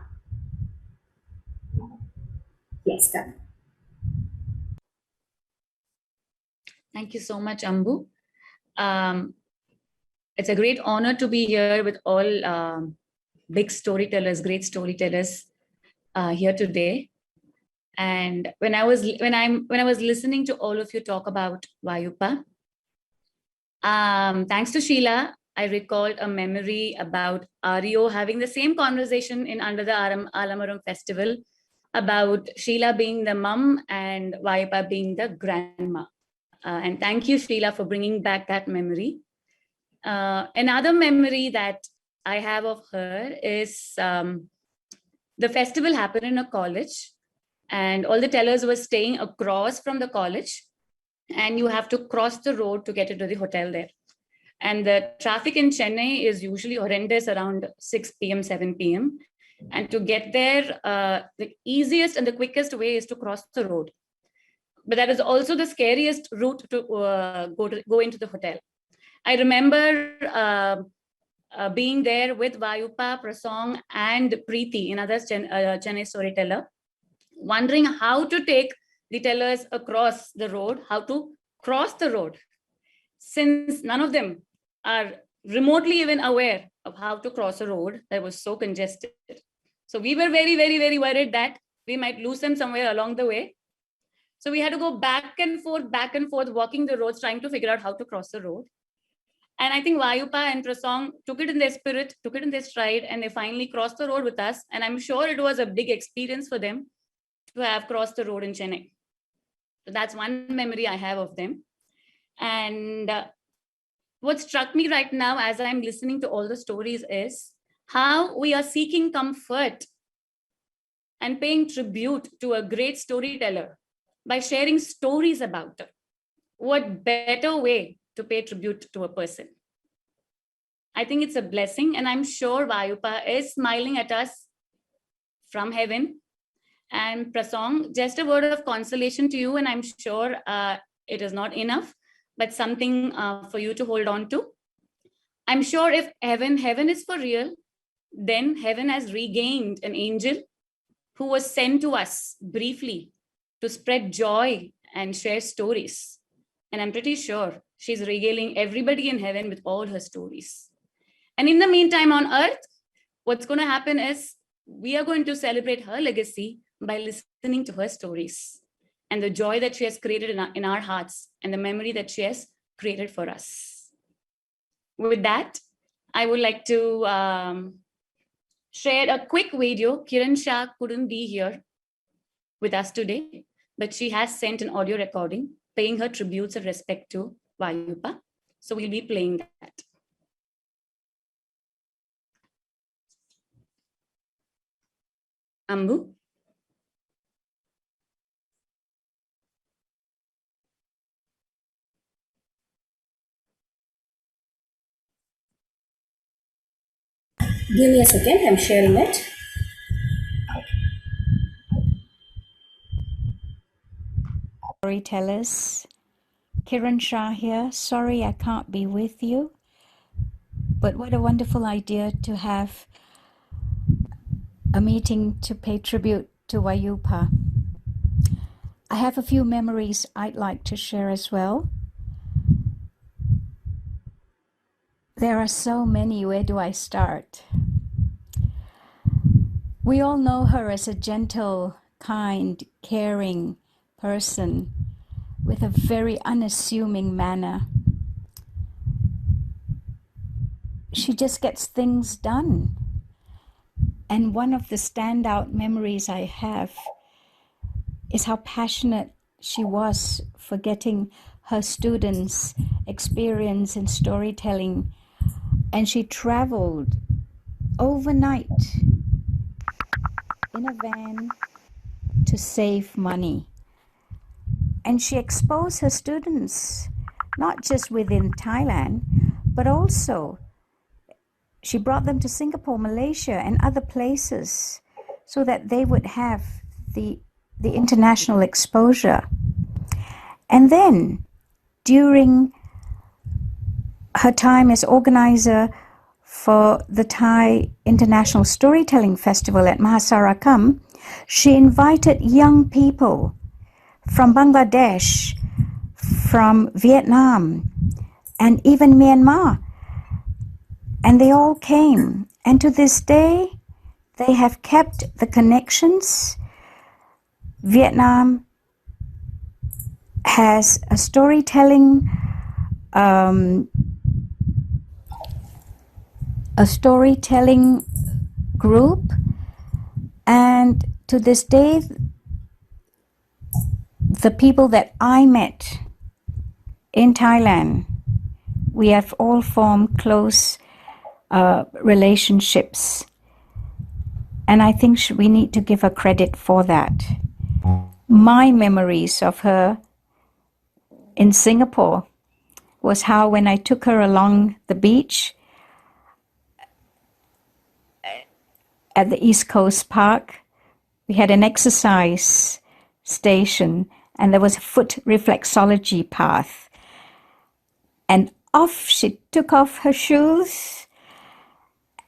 Yes, Kavita. Thank you so much, Ambu. It's a great honor to be here with all big storytellers, great storytellers here today. And when I was listening to all of you talk about Wajuppa, thanks to Sheila, I recalled a memory about Aryo having the same conversation under the Alamaram festival about Sheila being the mum and Wajuppa being the grandma. And thank you, Sheila, for bringing back that memory. Another memory that I have of her is the festival happened in a college, and all the tellers were staying across from the college, and you have to cross the road to get into the hotel there. And the traffic in Chennai is usually horrendous around 6 p.m., 7 p.m. And to get there, the easiest and the quickest way is to cross the road. But that is also the scariest route to go into the hotel. I remember being there with Wajuppa, Prasong, and Preeti, another Chennai Storyteller, wondering how to take the tellers across the road, how to cross the road, since none of them are remotely even aware of how to cross a road that was so congested. So we were very, very, very worried that we might lose them somewhere along the way. So we had to go back and forth, walking the roads, trying to figure out how to cross the road. And I think Wajuppa and Prasong took it in their spirit, took it in their stride, and they finally crossed the road with us. And I'm sure it was a big experience for them to have crossed the road in Chennai. So that's one memory I have of them. And what struck me right now as I'm listening to all the stories is how we are seeking comfort and paying tribute to a great storyteller by sharing stories about her. What better way to pay tribute to a person? I think it's a blessing, and I'm sure Wajuppa is smiling at us from heaven. And Prasong, just a word of consolation to you, and I'm sure it is not enough, but something for you to hold on to. I'm sure if heaven is for real, then heaven has regained an angel who was sent to us briefly to spread joy and share stories. And I'm pretty sure she's regaling everybody in heaven with all her stories. And in the meantime, on earth, what's going to happen is we are going to celebrate her legacy by listening to her stories and the joy that she has created in our hearts and the memory that she has created for us. With that, I would like to share a quick video. Kiran Shah couldn't be here with us today, but she has sent an audio recording paying her tributes of respect to Wajuppa. So we'll be playing that. Ambu? Give me a second, I'm sharing it. Storytellers, Kiran Shah here. Sorry I can't be with you, but what a wonderful idea to have a meeting to pay tribute to Wajuppa. I have a few memories I'd like to share as well. There are so many, where do I start? We all know her as a gentle, kind, caring person with a very unassuming manner. She just gets things done. And one of the standout memories I have is how passionate she was for getting her students experience in storytelling. And she traveled overnight in a van to save money. And she exposed her students, not just within Thailand, but also she brought them to Singapore, Malaysia, and other places so that they would have the international exposure. And then during her time as organizer for the Thai International Storytelling Festival at Mahasarakam, she invited young people from Bangladesh, from Vietnam, and even Myanmar. And they all came. And to this day, they have kept the connections. Vietnam has a storytelling group, and to this day the people that I met in Thailand, we have all formed close relationships, and I think we need to give her credit for that. My memories of her in Singapore was how when I took her along the beach at the East Coast Park, we had an exercise station and there was a foot reflexology path. And off she took off her shoes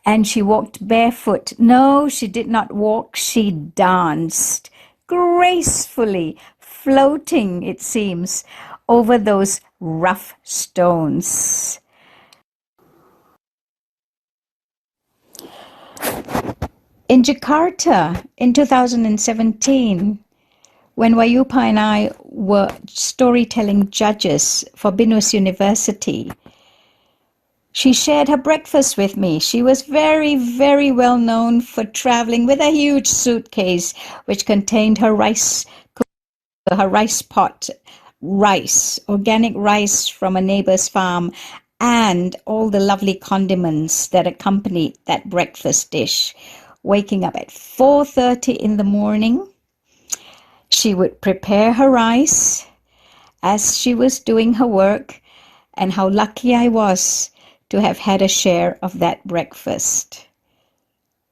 and she walked barefoot. No, she did not walk, she danced gracefully, floating, it seems, over those rough stones. In Jakarta in 2017, when Wajuppa and I were storytelling judges for BINUS University, she shared her breakfast with me. She was very, very well known for traveling with a huge suitcase which contained her rice pot, organic rice from a neighbor's farm, and all the lovely condiments that accompanied that breakfast dish. Waking up at 4:30 in the morning, she would prepare her rice as she was doing her work, and how lucky I was to have had a share of that breakfast.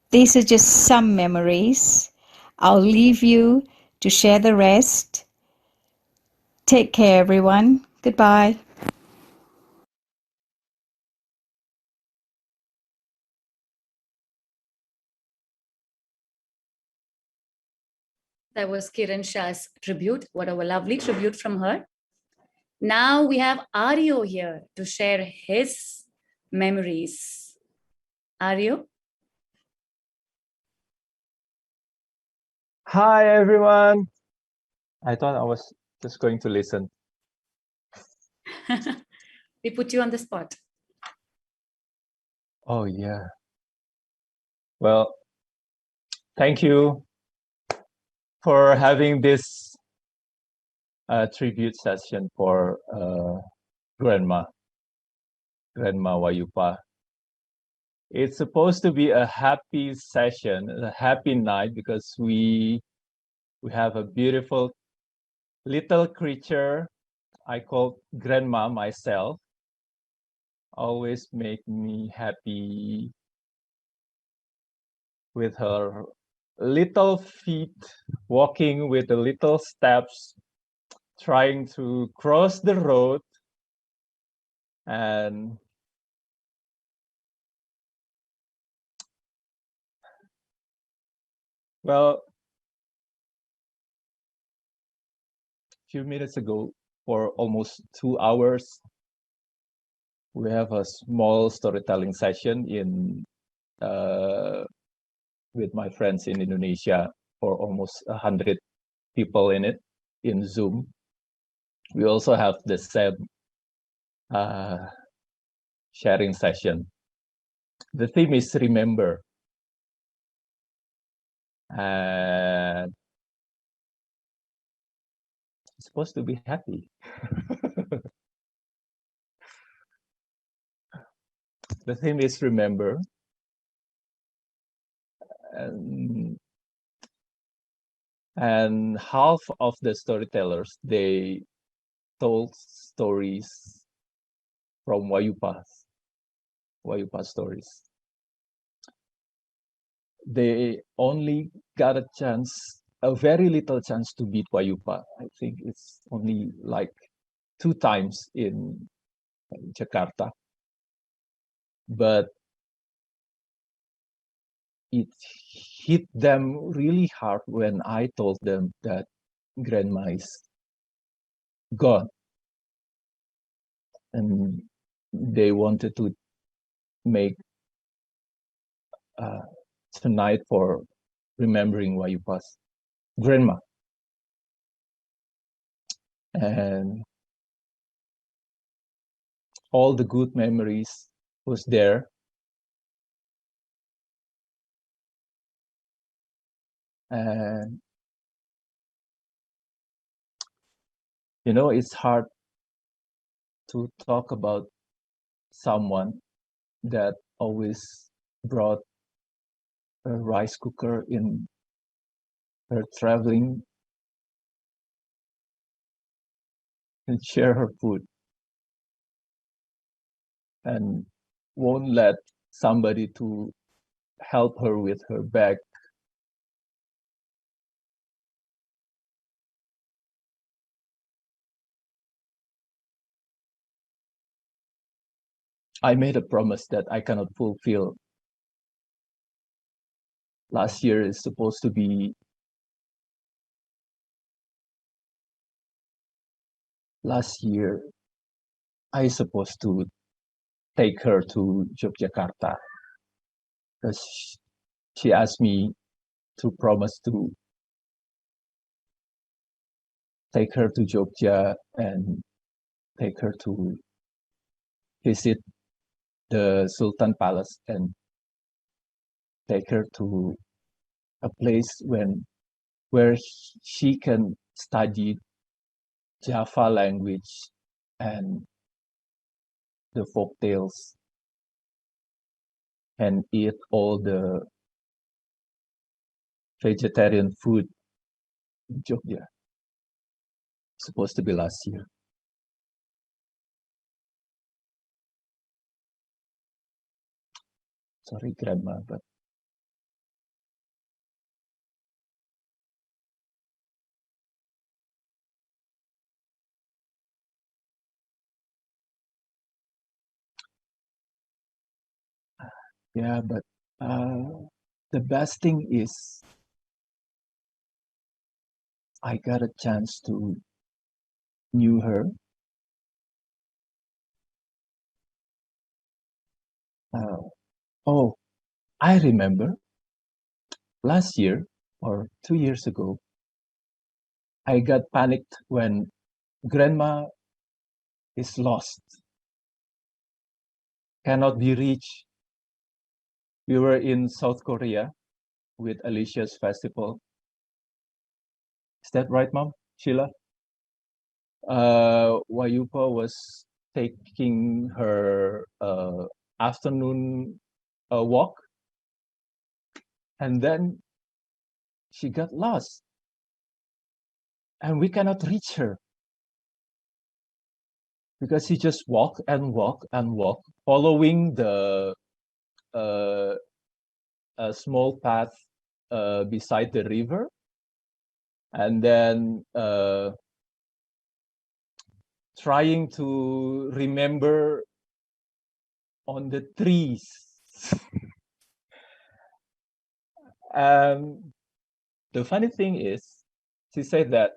These are just some memories. I'll leave you to share the rest. Take care, everyone. Goodbye. That was Kiran Shah's tribute. What a lovely tribute from her. Now we have Aryo here to share his memories. Aryo? Hi, everyone. I thought I was just going to listen. We put you on the spot. Oh, yeah. Well, thank you for having this tribute session for Grandma Wajuppa. It's supposed to be a happy session, a happy night, because we have a beautiful little creature I call Grandma myself. Always make me happy with her little feet, walking with the little steps, trying to cross the road. And well, a few minutes ago, for almost 2 hours, we have a small storytelling session in with my friends in Indonesia, for almost 100 people in it, in Zoom. We also have the same sharing session. The theme is remember. And it's supposed to be happy. The theme is remember. And half of the storytellers, they told stories from Wajuppa stories. They only got a chance, a very little chance, to beat Wajuppa. I think it's only like 2 times in Jakarta. But it hit them really hard when I told them that Grandma is gone. And they wanted to make tonight for remembering Wajuppa's grandma. And all the good memories was there. And you know, it's hard to talk about someone that always brought a rice cooker in her traveling and share her food, and won't let somebody to help her with her bag. I made a promise that I cannot fulfill. Last year is supposed to be I supposed to take her to Yogyakarta, because she asked me to promise to take her to Jogja and take her to visit the Sultan Palace and take her to a place where she can study Java language and the folk tales and eat all the vegetarian food in Jogja. Supposed to be last year. sorry, Grandma, but yeah, but the best thing is I got a chance to knew her. Oh, I remember last year or 2 years ago, I got panicked when Grandma is lost, cannot be reached. We were in South Korea with Alicia's festival. Is that right, Mom? Sheila? Wajuppa was taking her afternoon walk, and then she got lost, and we cannot reach her because she just walked and walked and walked, following the a small path beside the river, and then trying to remember on the trees. The funny thing is, she said that,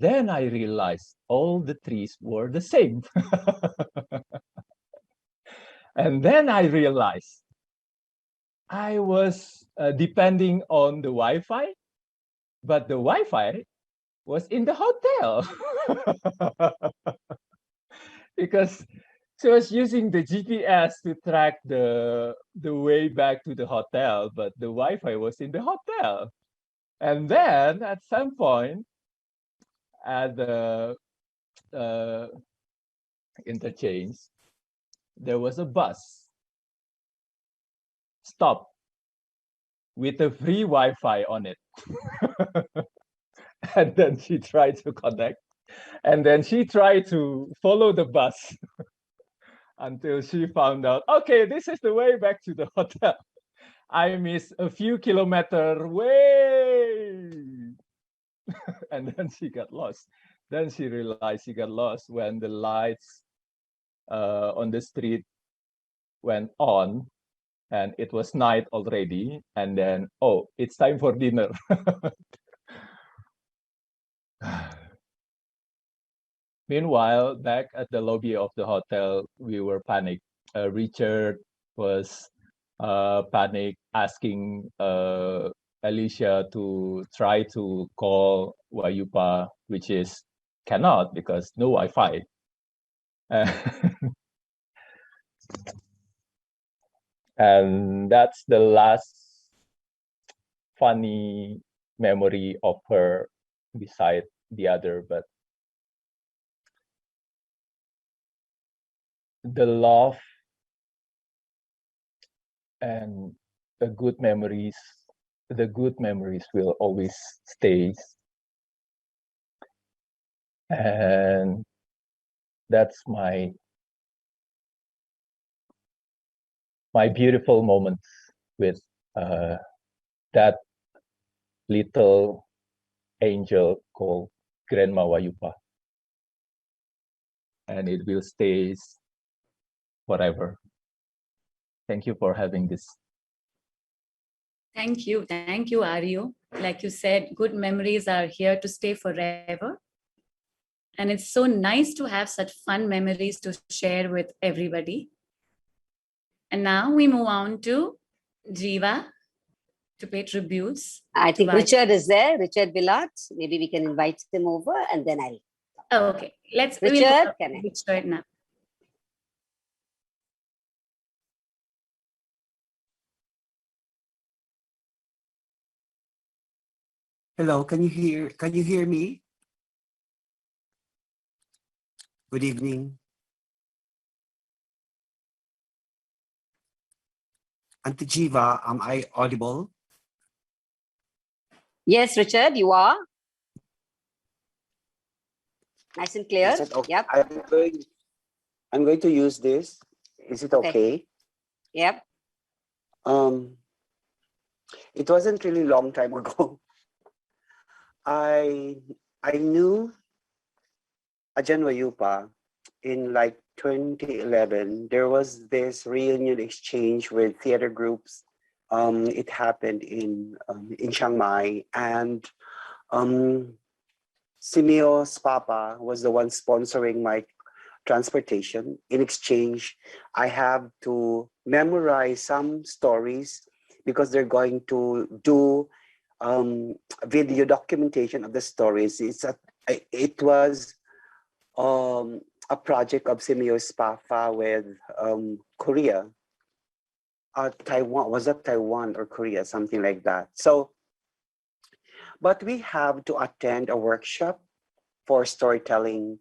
then I realized all the trees were the same. And then I realized I was depending on the Wi-Fi, but the Wi-Fi was in the hotel. Because she was using the GPS to track the way back to the hotel, but the Wi-Fi was in the hotel. And then at some point at the interchange, there was a bus stop with a free Wi-Fi on it. And then she tried to connect, and then she tried to follow the bus until she found out, okay, this is the way back to the hotel. I missed a few kilometers way. And then she got lost. Then she realized she got lost when the lights on the street went on, and it was night already. And then, oh, it's time for dinner. Meanwhile, back at the lobby of the hotel, we were panicked. Richard was panicked, asking Alicia to try to call Wajuppa, which is cannot because no Wi-Fi. And that's the last funny memory of her beside the other, but the love and the good memories will always stay. And that's my beautiful moments with that little angel called Grandma Wajuppa. And it will stay forever. Thank you for having this. Thank you, Aryo. Like you said, good memories are here to stay forever. And it's so nice to have such fun memories to share with everybody. And now we move on to Jiva to pay tributes. I think Richard is there, Richard Villard. Maybe we can invite him over and then I'll. Oh, okay. Let's Richard, Richard now. Hello, can you hear me? Good evening. Auntie Jiva, am I audible? Yes, Richard, you are. Nice and clear. Okay? Yep. I'm going to use this. Is it okay? Yep. It wasn't really long time ago. I knew Ajahn Wajuppa in like 2011. There was this reunion exchange with theater groups. It happened in Chiang Mai, and Simeo's papa was the one sponsoring my transportation. In exchange, I have to memorize some stories because they're going to do video documentation of the stories. It was a project of Simeo's papa with Korea. Taiwan, was that Taiwan or Korea, something like that. So, but we have to attend a workshop for storytelling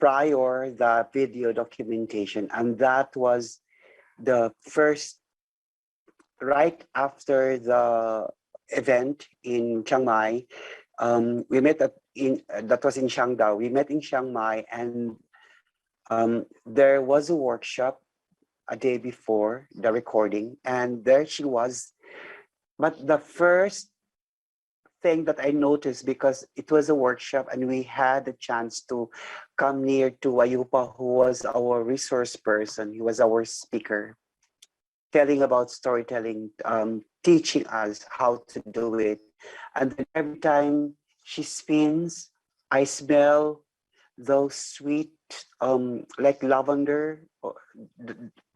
prior the video documentation, and that was the first, right after the event in Chiang Mai. We met that was in Chiangdao. We met in Chiang Mai, and there was a workshop a day before the recording, and there she was. But the first thing that I noticed, because it was a workshop and we had a chance to come near to Wajuppa, who was our resource person, he was our speaker, telling about storytelling, teaching us how to do it. And then every time she spins, I smell those sweet, like lavender,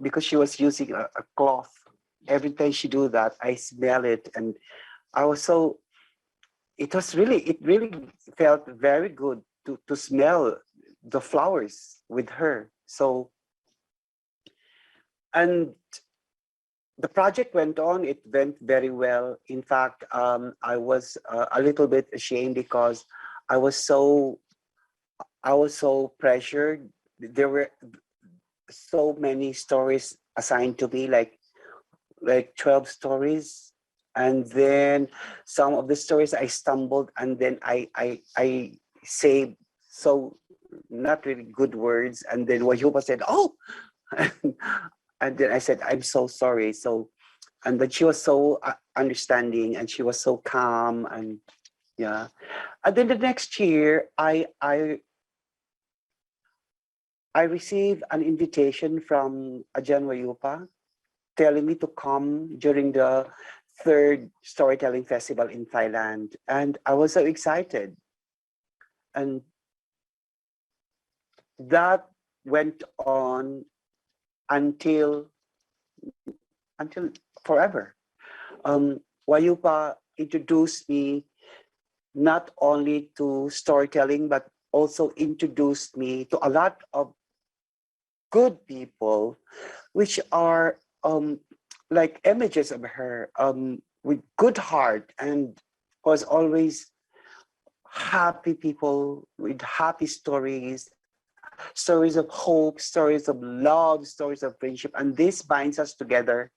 because she was using a cloth. Every time she do that, I smell it, and I was so. It really felt very good to smell the flowers with her. So, and the project went on. It went very well. In fact, I was a little bit ashamed because I was so pressured. There were so many stories assigned to me, like 12 stories, and then some of the stories I stumbled, and then I say so not really good words, and then Wajuppa said, "Oh," and then I said, "I'm so sorry." So, and then she was so understanding, and she was so calm, and yeah. And then the next year, I received an invitation from Ajahn Wajuppa telling me to come during the 3rd storytelling festival in Thailand. And I was so excited. And that went on until forever. Wajuppa introduced me not only to storytelling, but also introduced me to a lot of good people, which are like images of her, with good heart, and was always happy people with happy stories, stories of hope, stories of love, stories of friendship, and this binds us together.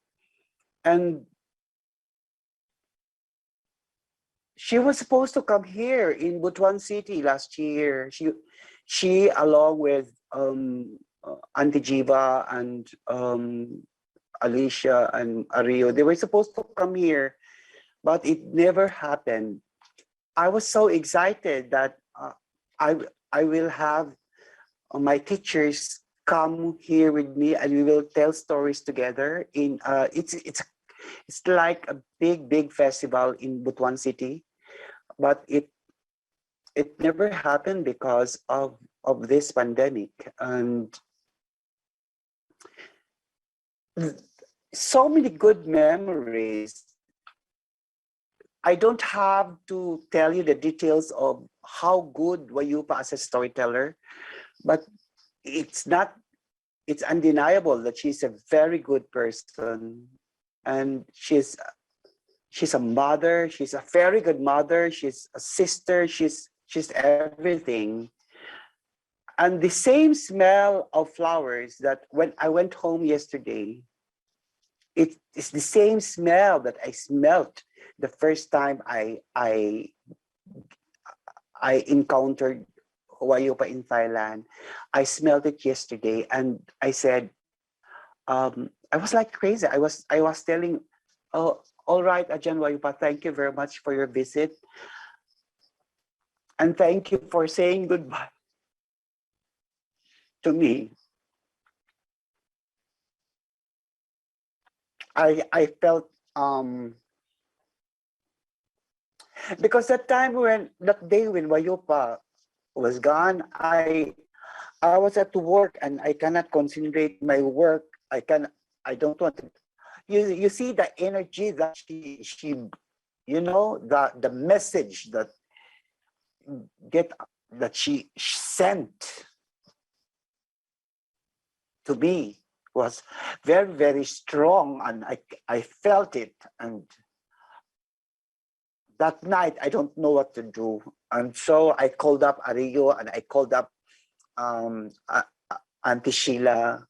And she was supposed to come here in Butuan City last year. She along with Auntie Jiva and Alicia and Ario, they were supposed to come here, but it never happened. I was so excited that I will have my teachers come here with me, and we will tell stories together. In it's like a big festival in Butuan City, but it never happened because of this pandemic. And so many good memories. I don't have to tell you the details of how good Wajuppa as a storyteller, but it's undeniable that she's a very good person, and she's a mother. She's a very good mother. She's a sister. She's everything. And the same smell of flowers that when I went home yesterday, it is the same smell that I smelt the first time I encountered Wajuppa in Thailand. I smelled it yesterday, and I said, I was like crazy. I was telling Oh, all right, Ajahn Wajuppa, thank you very much for your visit. And thank you for saying goodbye to me. I felt because that day when Wajuppa was gone, I was at work and I cannot concentrate my work. I don't want to. You see the energy that she you know, the message that she sent to me was very, very strong, and I felt it. And that night I don't know what to do, and so I called up Ariyo and I called up Auntie Sheila,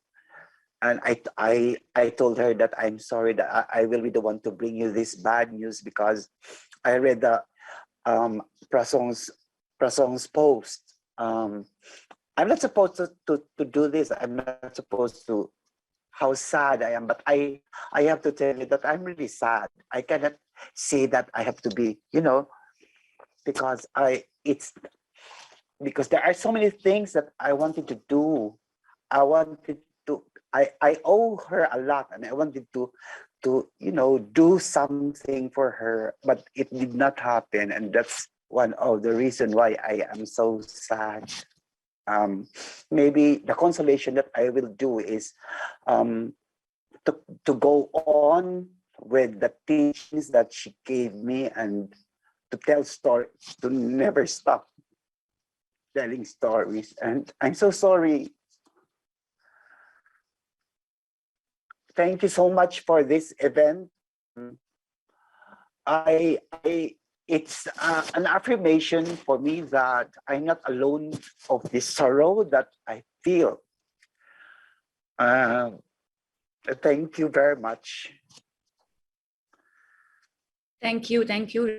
and I told her that I'm sorry that I will be the one to bring you this bad news, because I read the Prasong's post. I'm not supposed to do this. I'm not supposed to. How sad I am, but I have to tell you that I'm really sad. I cannot say that I have to be, you know, because because there are so many things that I wanted to do. I owe her a lot, and I wanted to you know, do something for her, but it did not happen, and that's one of the reasons why I am so sad. Maybe the consolation that I will do is to go on with the teachings that she gave me, and to tell stories, to never stop telling stories. And I'm so sorry. Thank you so much for this event. It's an affirmation for me that I'm not alone of this sorrow that I feel. Thank you very much. Thank you,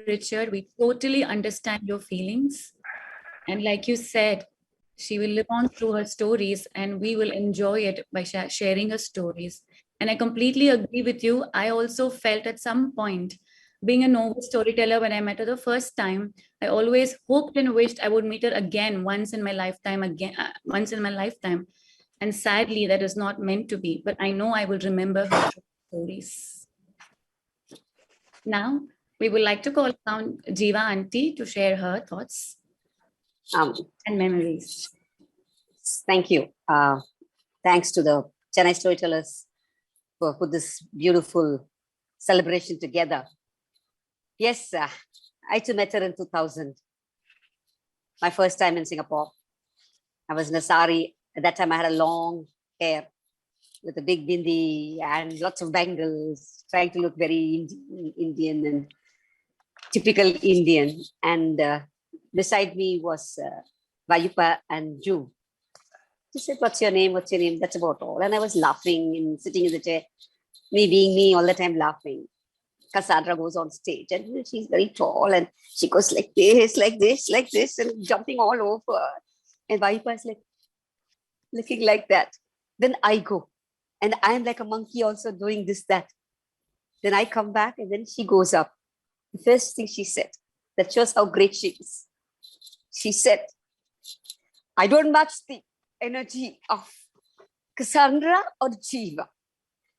Richard. We totally understand your feelings. And like you said, she will live on through her stories, and we will enjoy it by sharing her stories. And I completely agree with you. I also felt at some point, being a novice storyteller, when I met her the first time, I always hoped and wished I would meet her again once in my lifetime. And sadly, that is not meant to be. But I know I will remember her stories. Now, we would like to call upon Jiva Auntie to share her thoughts and memories. Thank you. Thanks to the Chennai Storytellers for put this beautiful celebration together. Yes, I too met her in 2000. My first time in Singapore. I was in a sari. At that time, I had a long hair with a big bindi and lots of bangles, trying to look very Indian and typical Indian. And beside me was Wajuppa and Ju. She said, "What's your name? What's your name?" That's about all. And I was laughing and sitting in the chair, me being me all the time laughing. Cassandra goes on stage and she's very tall and she goes like this, like this, like this, and jumping all over. And Wajuppa is like looking like that. Then I go and I'm like a monkey also doing this, that. Then I come back and then she goes up. The first thing she said, that shows how great she is. She said, "I don't match the energy of Cassandra or Jiva.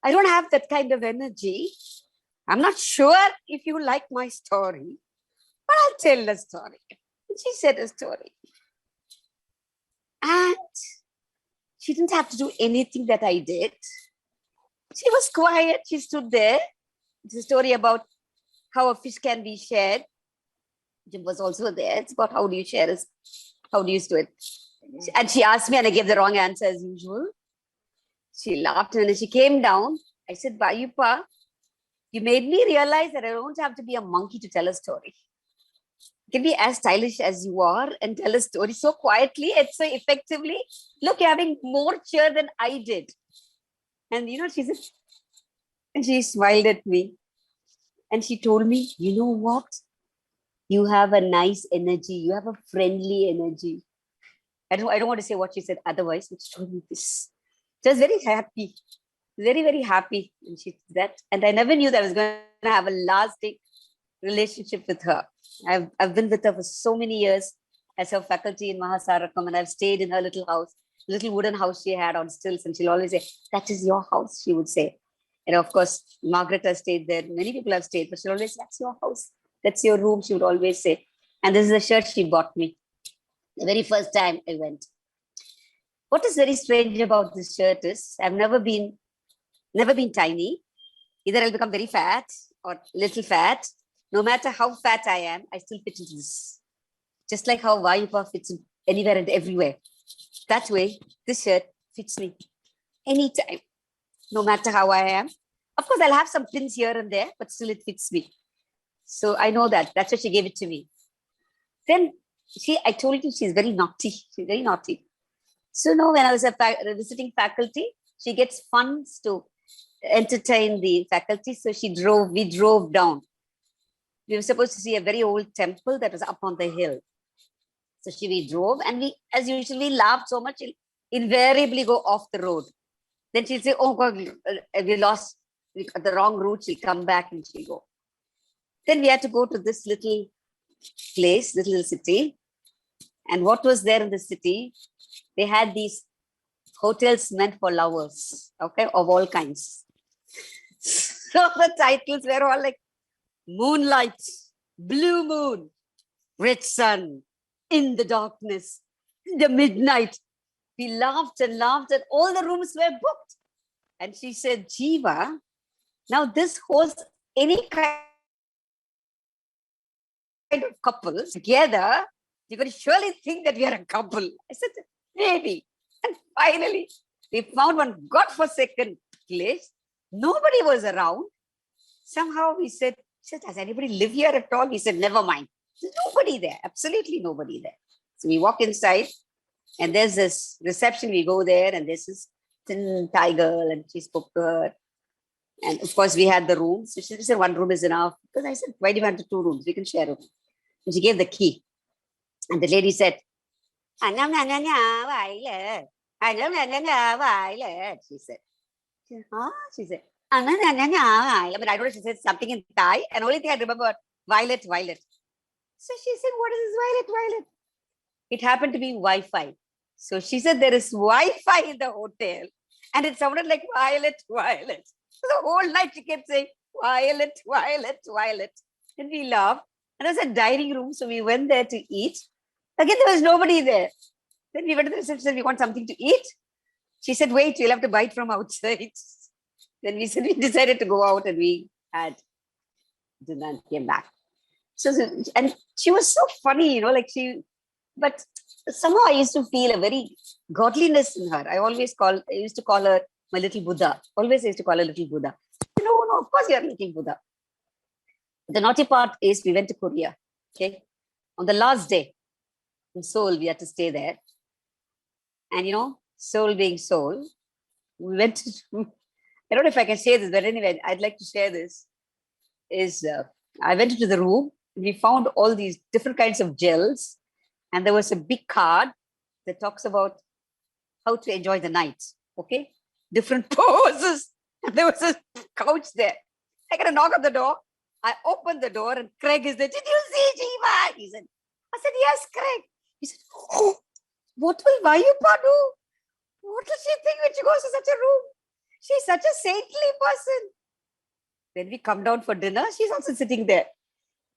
I don't have that kind of energy. I'm not sure if you like my story, but I'll tell the story." And she said a story. And she didn't have to do anything that I did. She was quiet. She stood there. It's a story about how a fish can be shared. Jim was also there. It's about how do you share this? How do you do it? And she asked me and I gave the wrong answer as usual. She laughed and then she came down. I said, "Wajuppa, you made me realize that I don't have to be a monkey to tell a story. You can be as stylish as you are and tell a story so quietly and so effectively. Look, you're having more cheer than I did." And you know, she said, and she smiled at me. And she told me, "You know what? You have a nice energy. You have a friendly energy." I don't want to say what she said otherwise, but she told me this. She was very happy. very, very happy when she did that. And I never knew that I was going to have a lasting relationship with her. I've been with her for so many years as her faculty in Mahasarakam, and I've stayed in her little house, little wooden house she had on stilts, and she'll always say, "That is your house," she would say. And of course, Margaret has stayed there. Many people have stayed, but she'll always say, "That's your house. That's your room," she would always say. And this is a shirt she bought me the very first time I went. What is very strange about this shirt is I've never been tiny. Either I'll become very fat or little fat. No matter how fat I am, I still fit into this. Just like how Wajuppa fits in anywhere and everywhere. That way, this shirt fits me anytime, no matter how I am. Of course, I'll have some pins here and there, but still it fits me. So I know that. That's why she gave it to me. Then I told you she's very naughty. She's very naughty. So now when I was a visiting faculty, she gets funds to entertain the faculty. So we drove down. We were supposed to see a very old temple that was up on the hill. So we drove, and we, as usual, we laughed so much, she'll invariably go off the road. Then she'll say, "Oh God, we lost the wrong route." She'll come back and she'll go. Then we had to go to this little place, this little city. And what was there in the city? They had these hotels meant for lovers, okay, of all kinds. So the titles were all like Moonlight, Blue Moon, Red Sun, In the Darkness, The Midnight. We laughed and laughed, and all the rooms were booked. And she said, "Jiva, now this holds any kind of couples together. You're going to surely think that we are a couple." I said, "Maybe." And finally, we found one godforsaken place. Nobody was around. Somehow we said, "Does anybody live here at all?" He said, "Never mind. There's nobody there, absolutely nobody there." So we walk inside, and there's this reception. We go there, and there's this thin Thai girl, and she spoke to her. And of course, we had the rooms. So she said, "One room is enough." Because I said, "Why do you want 2 rooms? We can share a room." And she gave the key. And the lady said, "Violet. Violet," she said. Huh? She said, but I don't know, she said something in Thai, and only thing I remember, Violet, Violet. So she said, "What is this Violet, Violet?" It happened to be Wi-Fi. So she said, "There is Wi-Fi in the hotel," and it sounded like Violet, Violet. So the whole night she kept saying, "Violet, Violet, Violet." And we laughed. And there was a dining room, so we went there to eat. Again, there was nobody there. Then we went to the reception, "We want something to eat." She said, "Wait, we'll have to buy it from outside." Then we decided to go out, and we had dinner and came back. So, and she was so funny, but somehow I used to feel a very godliness in her. I used to call her my little Buddha. Always I used to call her little Buddha. No, of course you're little Buddha. The naughty part is we went to Korea, okay? On the last day in Seoul, we had to stay there. And Seoul being Seoul, we went to, I don't know if I can share this, but anyway, I'd like to share this, I went into the room, we found all these different kinds of gels, and there was a big card that talks about how to enjoy the night, okay? Different poses. And there was a couch there. I got a knock on the door. I opened the door, and Craig is there. "Did you see Jiva?" He said. I said, "Yes, Craig." He said, "Oh, what will Wajuppa do? What does she think when she goes to such a room? She's such a saintly person." When we come down for dinner, she's also sitting there.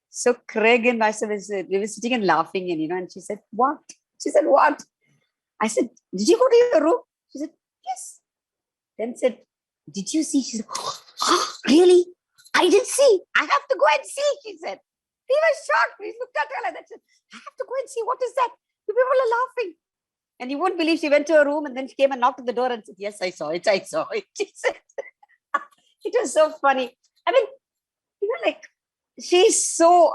So Craig and myself, we were sitting and laughing, and she said, "What?" She said, "What?" I said, "Did you go to your room?" She said, "Yes." Then said, "Did you see?" She said, "Oh, really? I didn't see. I have to go and see," she said. We were shocked. We looked at her like that. Said, "I have to go and see. What is that?" The people are laughing. And you won't believe she went to her room, and then she came and knocked at the door and said, "Yes, I saw it. I saw it." She said, it was so funny. I mean, she's so,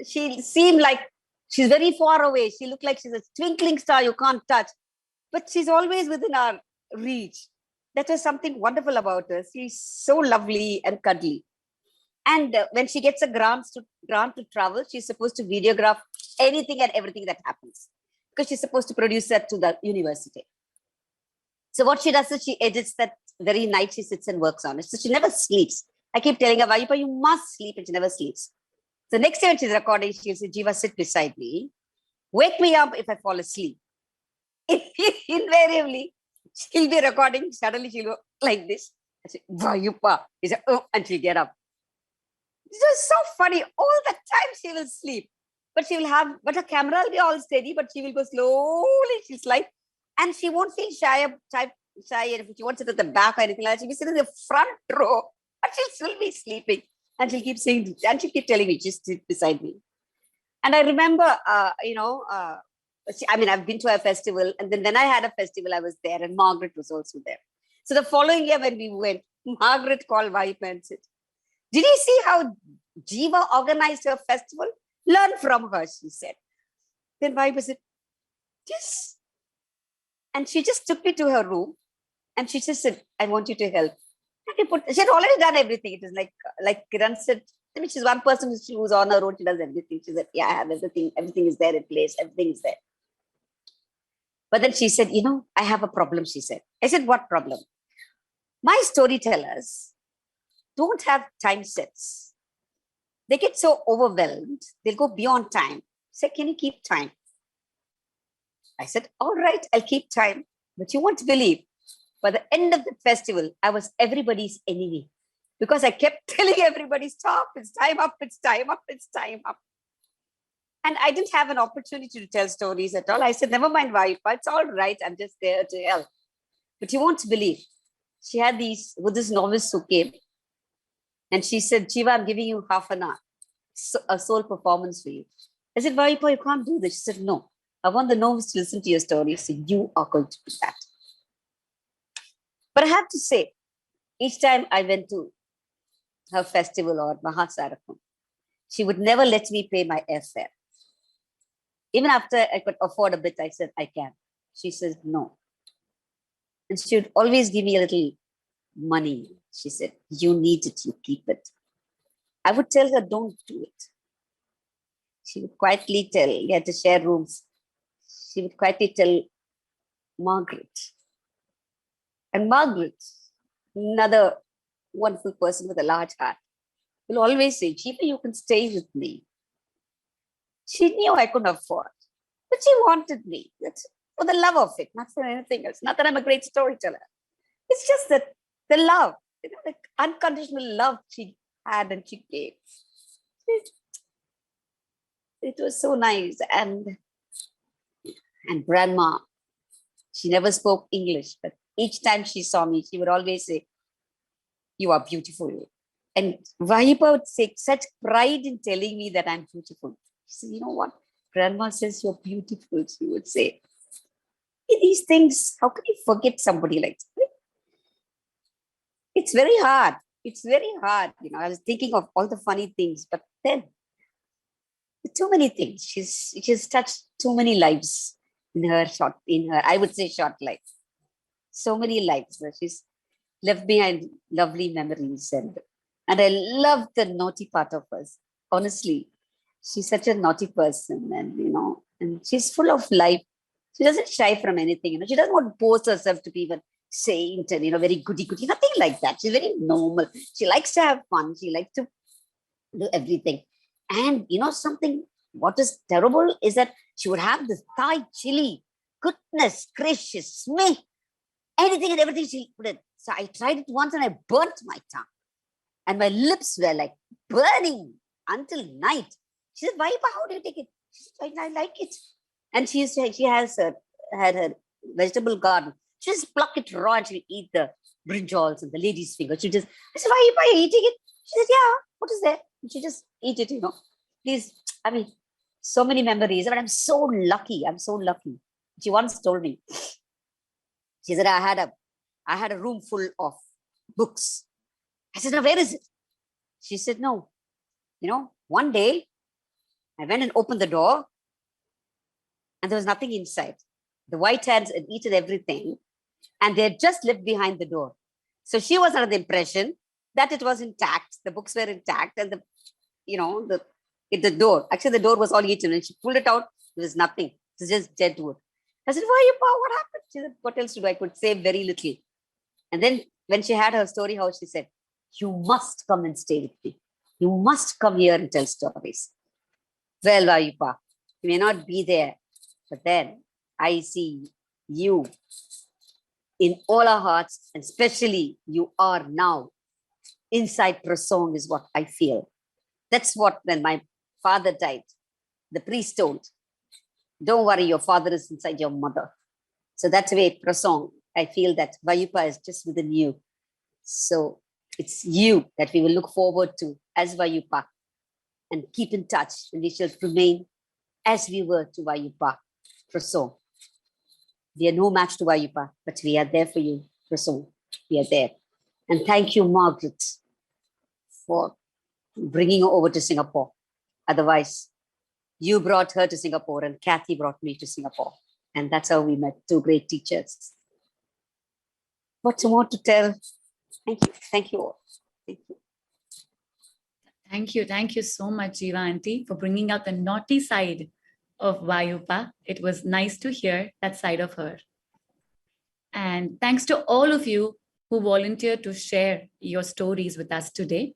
she seemed like she's very far away. She looked like she's a twinkling star you can't touch, but she's always within our reach. That was something wonderful about her. She's so lovely and cuddly. And when she gets a grant to travel, she's supposed to videograph anything and everything that happens, because she's supposed to produce that to the university. So what she does is she edits that very night she sits and works on it. So she never sleeps. I keep telling her, Wajuppa, you must sleep, and she never sleeps. So next time she's recording, she'll say, Jiva, sit beside me. Wake me up if I fall asleep. Invariably, she'll be recording. Suddenly she'll go like this. I say, Wajuppa. He said, oh, and she'll get up. It's just so funny. All the time she will sleep. But she will have, but her camera will be all steady, but she will go slowly. She'll slide. And she won't feel shy. And if she wants to sit at the back or anything like that, she'll be sitting in the front row. But she'll still be sleeping. And she'll keep saying, and she'll keep telling me, just sit beside me. And I remember, I've been to a festival, and then when I had a festival, I was there, and Margaret was also there. So the following year when we went, Margaret called Wajuppa and said, did you see how Jiva organized her festival? Learn from her, she said. Then Wajuppa said, yes. And she just took me to her room, and she just said, I want you to help. She had already done everything. It was like Kiran said, I mean, she's one person who's on her own. She does everything. She said, yeah, I have everything. Everything is there in place. Everything is there. But then she said, I have a problem, she said. I said, what problem? My storytellers don't have time sets. They get so overwhelmed. They'll go beyond time. Say, can you keep time? I said, all right, I'll keep time. But you won't believe, by the end of the festival, I was everybody's enemy. Because I kept telling everybody, stop, it's time up, it's time up, it's time up. And I didn't have an opportunity to tell stories at all. I said, never mind, Wajuppa, it's all right. I'm just there to help. But you won't believe. She had this novice who came. And she said, Jiva, I'm giving you half an hour. A soul performance for you. I said, Wajuppa, you can't do this. She said, no. I want the novice to listen to your story. So you are going to do that. But I have to say, each time I went to her festival or Mahasarakam, she would never let me pay my airfare. Even after I could afford a bit, I said, I can. She says, no. And she would always give me a little money. She said, you need it, you keep it. I would tell her, don't do it. She would quietly tell, we had to share rooms. She would quietly tell Margaret. And Margaret, another wonderful person with a large heart, will always say, Jiva, you can stay with me. She knew I couldn't afford, but she wanted me. That's for the love of it, not for anything else. Not that I'm a great storyteller. It's just that the love, the unconditional love she had and she gave. It was so nice. And grandma, she never spoke English, but each time she saw me, she would always say, you are beautiful. And Wajuppa would take such pride in telling me that I'm beautiful. She said, you know what? Grandma says you're beautiful, she would say. These things, how can you forget somebody like that? It's very hard. It's very hard. I was thinking of all the funny things, but then too many things. She's touched too many lives in her I would say short life. So many lives where she's left behind lovely memories. And I love the naughty part of us. Honestly, she's such a naughty person, and she's full of life. She doesn't shy from anything. She doesn't want to pose herself to be even saint and, very goody-goody, nothing like that. She's very normal. She likes to have fun. She likes to do everything. And something, what is terrible is that she would have this Thai chili. Goodness gracious me. Anything and everything she put in. So I tried it once and I burnt my tongue. And my lips were like burning until night. She said, Wajuppa, how do you take it? She said, I like it. And she had her vegetable garden. She just pluck it raw and she'll eat the brinjals and the lady's finger. I said, Wajuppa, are you eating it? She said, yeah, what is that? And she just eat it, Please, so many memories. But I'm so lucky. I'm so lucky. She once told me, she said, I had a room full of books. I said, now where is it? She said, no. One day I went and opened the door and there was nothing inside. The white hands had eaten everything and they had just left behind the door. So she was under the impression that it was intact. The books were intact and the door, actually the door was all eaten and she pulled it out. There was nothing. It was just dead wood. I said, Wajuppa, what happened? She said, what else to do? I could say very little. And then when she had her story house, she said, "You must come and stay with me. You must come here and tell stories." Well, Wajuppa, you may not be there, but then I see you in all our hearts, and especially you are now inside Prasong is what I feel. That's what when my father died, the priest told, "Don't worry, your father is inside your mother." So that's the way Prasong, I feel that Wajuppa is just within you. So it's you that we will look forward to as Wajuppa and keep in touch, and we shall remain as we were to Wajuppa Prasong. We are no match to Wajuppa, but we are there for you, Prasong. We are there. And thank you, Margaret, for bringing her over to Singapore. Otherwise, you brought her to Singapore and Kathy brought me to Singapore. And that's how we met, two great teachers. What more to tell? Thank you. Thank you all. Thank you. Thank you. Thank you so much, Jiva Auntie, for bringing out the naughty side of Wajuppa. It was nice to hear that side of her. And thanks to all of you who volunteered to share your stories with us today.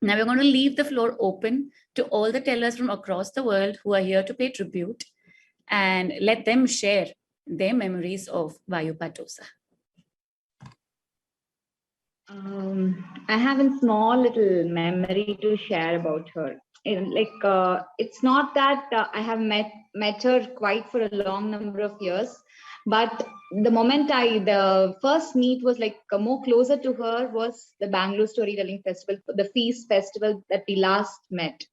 Now we're going to leave the floor open to all the tellers from across the world who are here to pay tribute and let them share their memories of Wajuppa Tossa. I have a small little memory to share about her. It's not that I have met her quite for a long number of years, but the first meet was more closer to her was the Bangalore Storytelling Festival, the Feast Festival that we last met.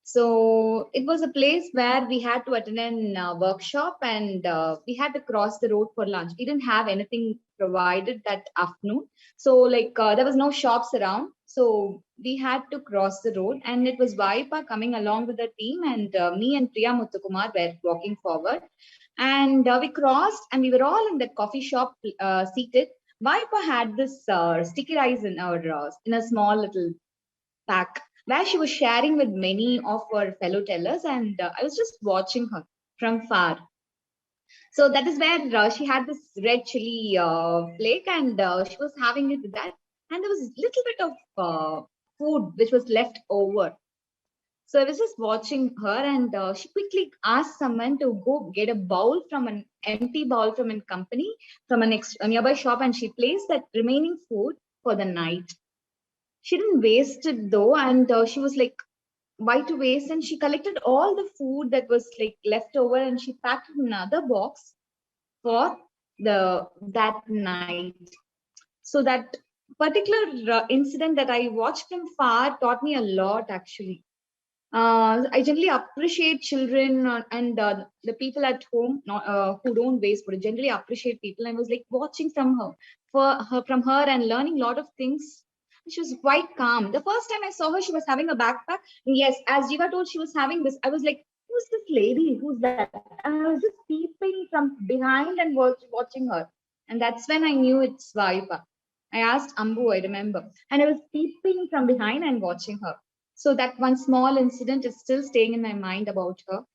So it was a place where we had to attend a workshop, and we had to cross the road for lunch. We didn't have anything provided that afternoon. So there was no shops around. So we had to cross the road, and it was Wajuppa coming along with the team, and me and Priya Muthukumar were walking forward. And we crossed, and we were all in that coffee shop seated. Wajuppa had this sticky rice in a small little pack, where she was sharing with many of her fellow tellers, and I was just watching her from far. So that is where she had this red chili flake, and she was having it with that. And there was a little bit of food which was left over. So I was just watching her, and she quickly asked someone to go get an empty bowl from a company, from a nearby shop, and she placed that remaining food for the night. She didn't waste it though, and she was like, why to waste? And she collected all the food that was left over, and she packed in another box for that night. So that particular incident that I watched from far taught me a lot, actually. I generally appreciate children and the people at home who don't waste, but I generally appreciate people. I was watching from her and learning a lot of things. She was quite calm. The first time I saw her, she was having a backpack. And yes, as Jiva told, she was having this. I was like, who's this lady? Who's that? And I was just peeping from behind and watching her. And that's when I knew it's Wajuppa. I asked Ambu, I remember. And I was peeping from behind and watching her. So that one small incident is still staying in my mind about her.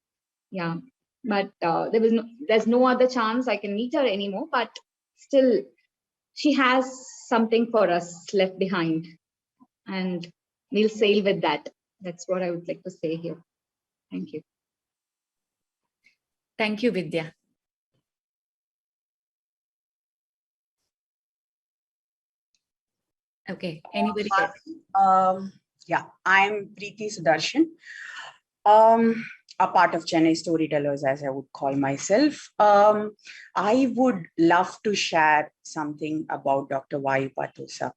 Yeah, but there's no other chance I can meet her anymore. But still, she has something for us left behind, and we'll sail with that. That's what I would like to say here. Thank you. Thank you, Vidya. Okay, anybody else? Yeah, I'm Preeti Sudarshan, a part of Chennai Storytellers, as I would call myself. I would love to share something about Dr. Wajuppa Tossa.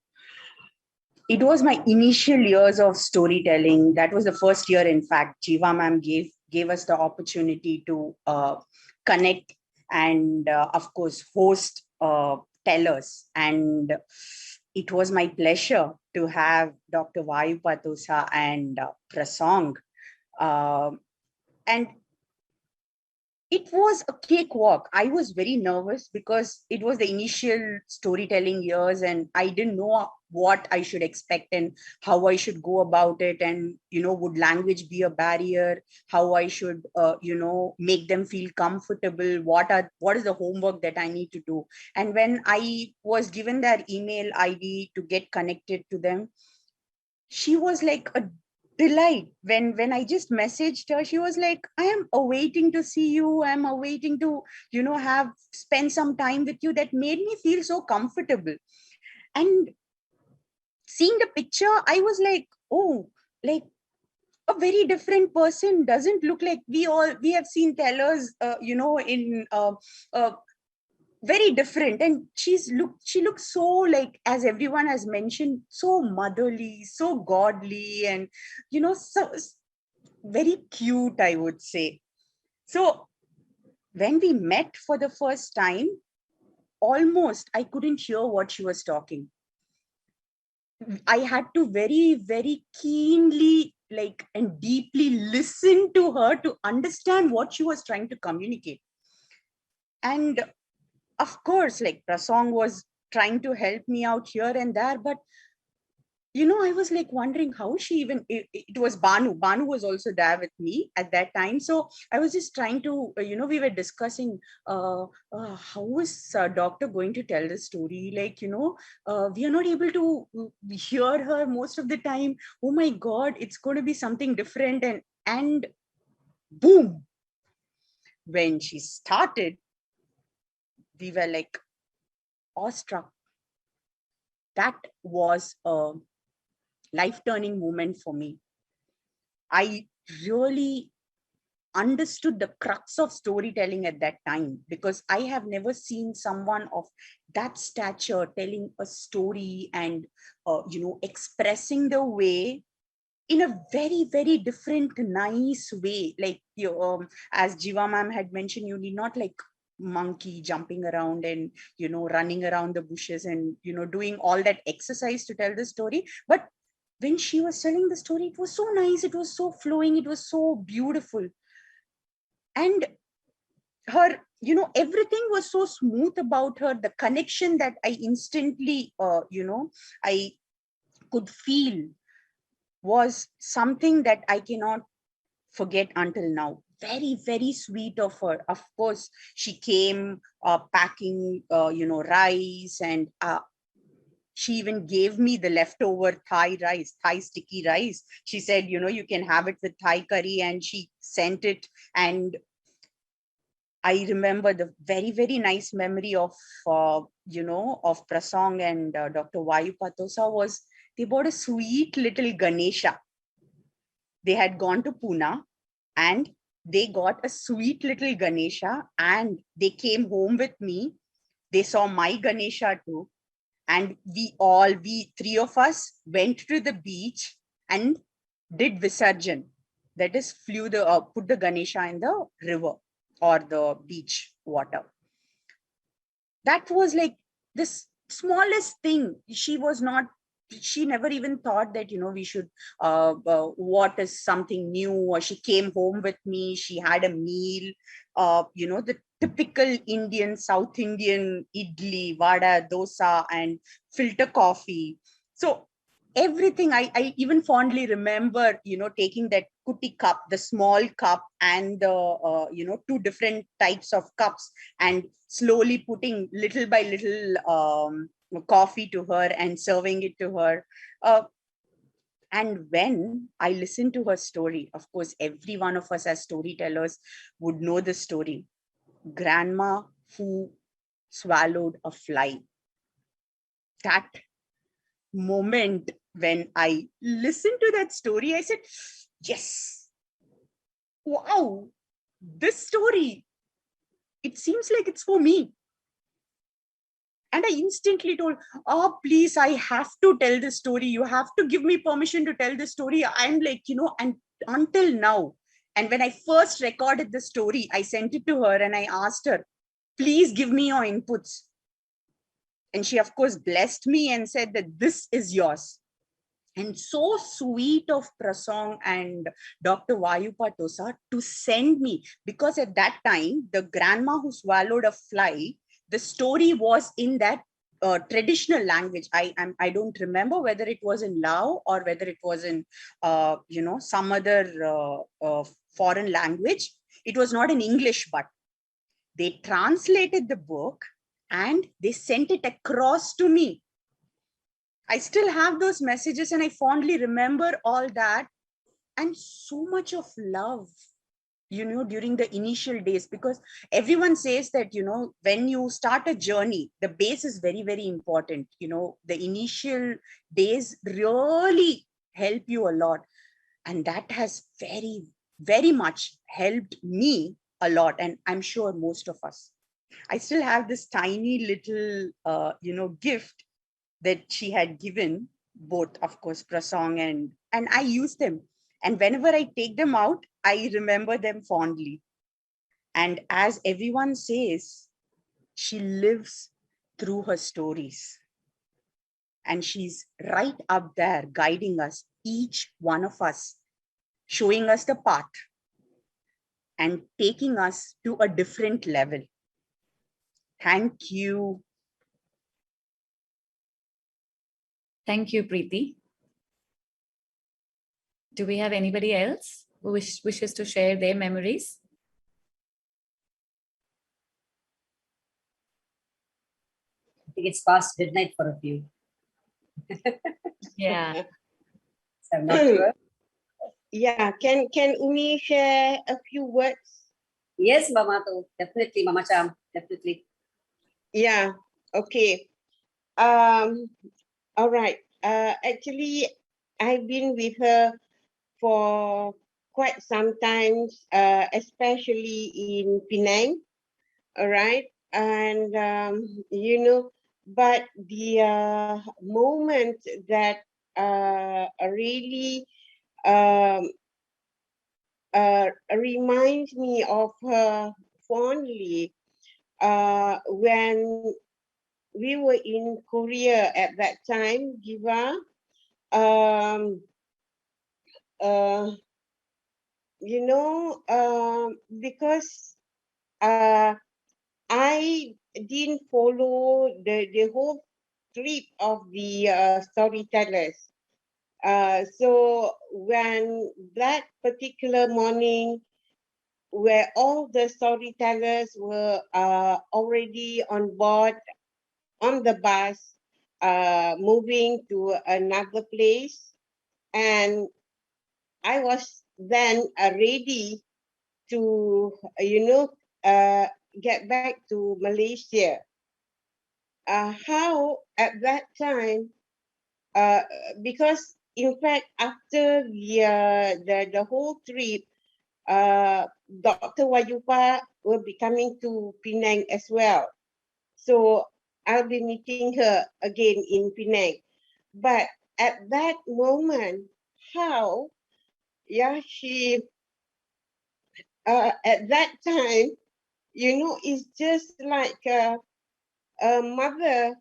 It was my initial years of storytelling. That was the first year, in fact, Jiva ma'am gave us the opportunity to connect and, of course, host tellers. And it was my pleasure to have Dr. Wajuppa Tossa and Prasong. And it was a cakewalk. I was very nervous because it was the initial storytelling years and I didn't know what I should expect and how I should go about it. And, would language be a barrier? How I should, make them feel comfortable? What is the homework that I need to do? And when I was given their email ID to get connected to them, she was like a delight. When I just messaged her, she was like, I am awaiting to see you. I'm awaiting to, have spend some time with you. That made me feel so comfortable. And seeing the picture, I was like, oh, like a very different person. Doesn't look like we have seen tellers, in very different. And she looks so, like, as everyone has mentioned, so motherly, so godly, and so very cute, I would say. So when we met for the first time, almost I couldn't hear what she was talking. I had to very, very keenly, and deeply listen to her to understand what she was trying to communicate. And of course, Prasong was trying to help me out here and there, but I was wondering how she even, it was Banu was also there with me at that time. So I was just trying to, we were discussing, how is doctor going to tell the story? We are not able to hear her most of the time. Oh my God, it's going to be something different. And boom, when she started, we were awestruck. That was a life-turning moment for me. I really understood the crux of storytelling at that time, because I have never seen someone of that stature telling a story and, expressing the way in a very, very different, nice way. As Jiva ma'am had mentioned, you need not monkey jumping around and, running around the bushes and, doing all that exercise to tell the story. But when she was telling the story, it was so nice, it was so flowing, it was so beautiful. And her, everything was so smooth about her. The connection that I instantly, I could feel was something that I cannot forget until now. Very, very sweet of her. Of course, she came packing, rice, and she even gave me the leftover Thai sticky rice. She said, you can have it with Thai curry, and she sent it. And I remember the very, very nice memory of, of Prasong and Dr. Wajuppa Tossa was, they bought a sweet little Ganesha. They had gone to Pune and they got a sweet little Ganesha, and they came home with me. They saw my Ganesha too. And we three of us went to the beach and did Visarjan. That is, put the Ganesha in the river or the beach water. That was this smallest thing. She never even thought that, we should, what is something new, or she came home with me, she had a meal, the typical Indian, South Indian idli, vada, dosa, and filter coffee. So everything, I even fondly remember, taking that kuti cup, the small cup, and the, two different types of cups, and slowly putting little by little coffee to her and serving it to her. And when I listened to her story, of course, every one of us as storytellers would know the story. Grandma who swallowed a fly. That moment when I listened to that story, I said, yes, wow, this story, it seems like it's for me. And I instantly told, oh, please, I have to tell this story. You have to give me permission to tell this story. I'm and until now. And when I first recorded the story, I sent it to her and I asked her, please give me your inputs. And she, of course, blessed me and said that this is yours. And so sweet of Prasong and Dr. Wajuppa Tossa to send me, because at that time, the grandma who swallowed a fly, the story was in that traditional language. I don't remember whether it was in Lao or whether it was in some other foreign language. It was not in English, but they translated the book and they sent it across to me. I still have those messages and I fondly remember all that, and so much of love, during the initial days, because everyone says that, when you start a journey, the base is very, very important. The initial days really help you a lot. And that has very, very much helped me a lot. And I'm sure most of us. I still have this tiny little, gift that she had given, both, of course, Prasong and I use them. And whenever I take them out, I remember them fondly. And as everyone says, she lives through her stories. And she's right up there guiding us, each one of us, showing us the path and taking us to a different level. Thank you. Thank you, Preeti. Do we have anybody else who wishes to share their memories? I think it's past midnight for a few. Yeah. So I'm not sure. Yeah, can Umi share a few words? Yes, Mama, definitely, Mama Cham, definitely. Yeah, okay. All right. Actually, I've been with her for quite some time, especially in Penang. All right. And, but the moment that really reminds me of her fondly when we were in Korea at that time, Giva. Because I didn't follow the whole trip of the storytellers. So when that particular morning, where all the storytellers were already on board on the bus, moving to another place, and I was then ready to, get back to Malaysia. How at that time, because in fact after the whole trip, Dr. Wajuppa will be coming to Penang as well. So I'll be meeting her again in Penang. But at that moment, how, she, at that time, it's just like a mother,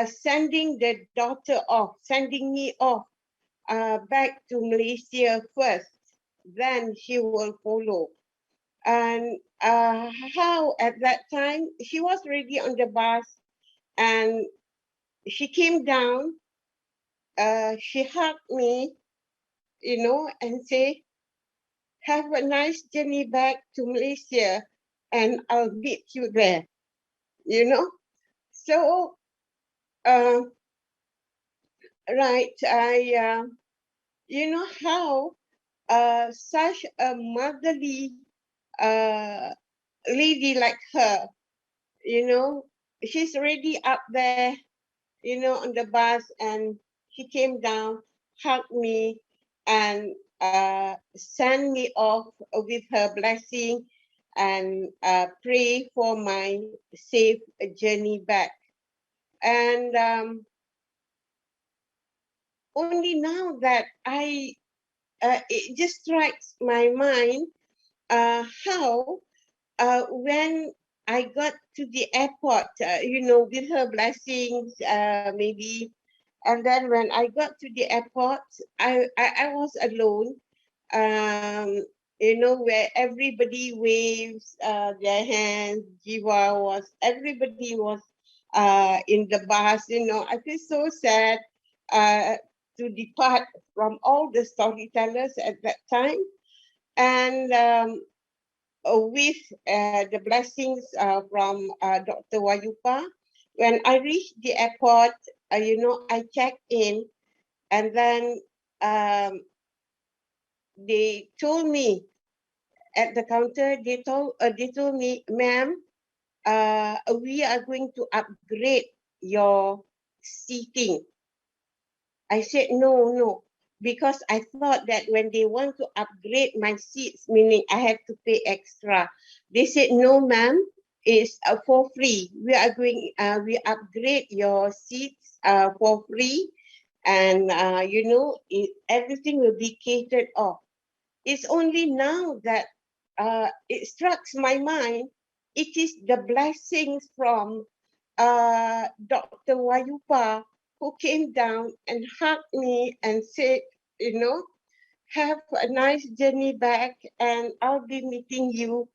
sending the daughter off, sending me off back to Malaysia first, then she will follow. And how at that time, she was already on the bus and she came down, she hugged me, and say, have a nice journey back to Malaysia and I'll meet you there, So, right, how such a motherly lady like her, she's already up there, on the bus, and she came down, hugged me, and sent me off with her blessing and pray for my safe journey back. And only now that it just strikes my mind how when I got to the airport, with her blessings, maybe, and then when I got to the airport, I was alone. where everybody waves their hands. Everybody was in the bus. I feel so sad to depart from all the storytellers at that time. And with the blessings from Dr. Wajuppa, when I reached the airport, I checked in, and then they told me at the counter, they told me, ma'am, we are going to upgrade your seating. I said, no, because I thought that when they want to upgrade my seats, meaning I have to pay extra. They said, no, ma'am, it's for free. We upgrade your seats for free. And, everything will be catered off. It's only now that it strikes my mind, it is the blessings from Dr. Wajuppa who came down and hugged me and said, have a nice journey back, and I'll be meeting you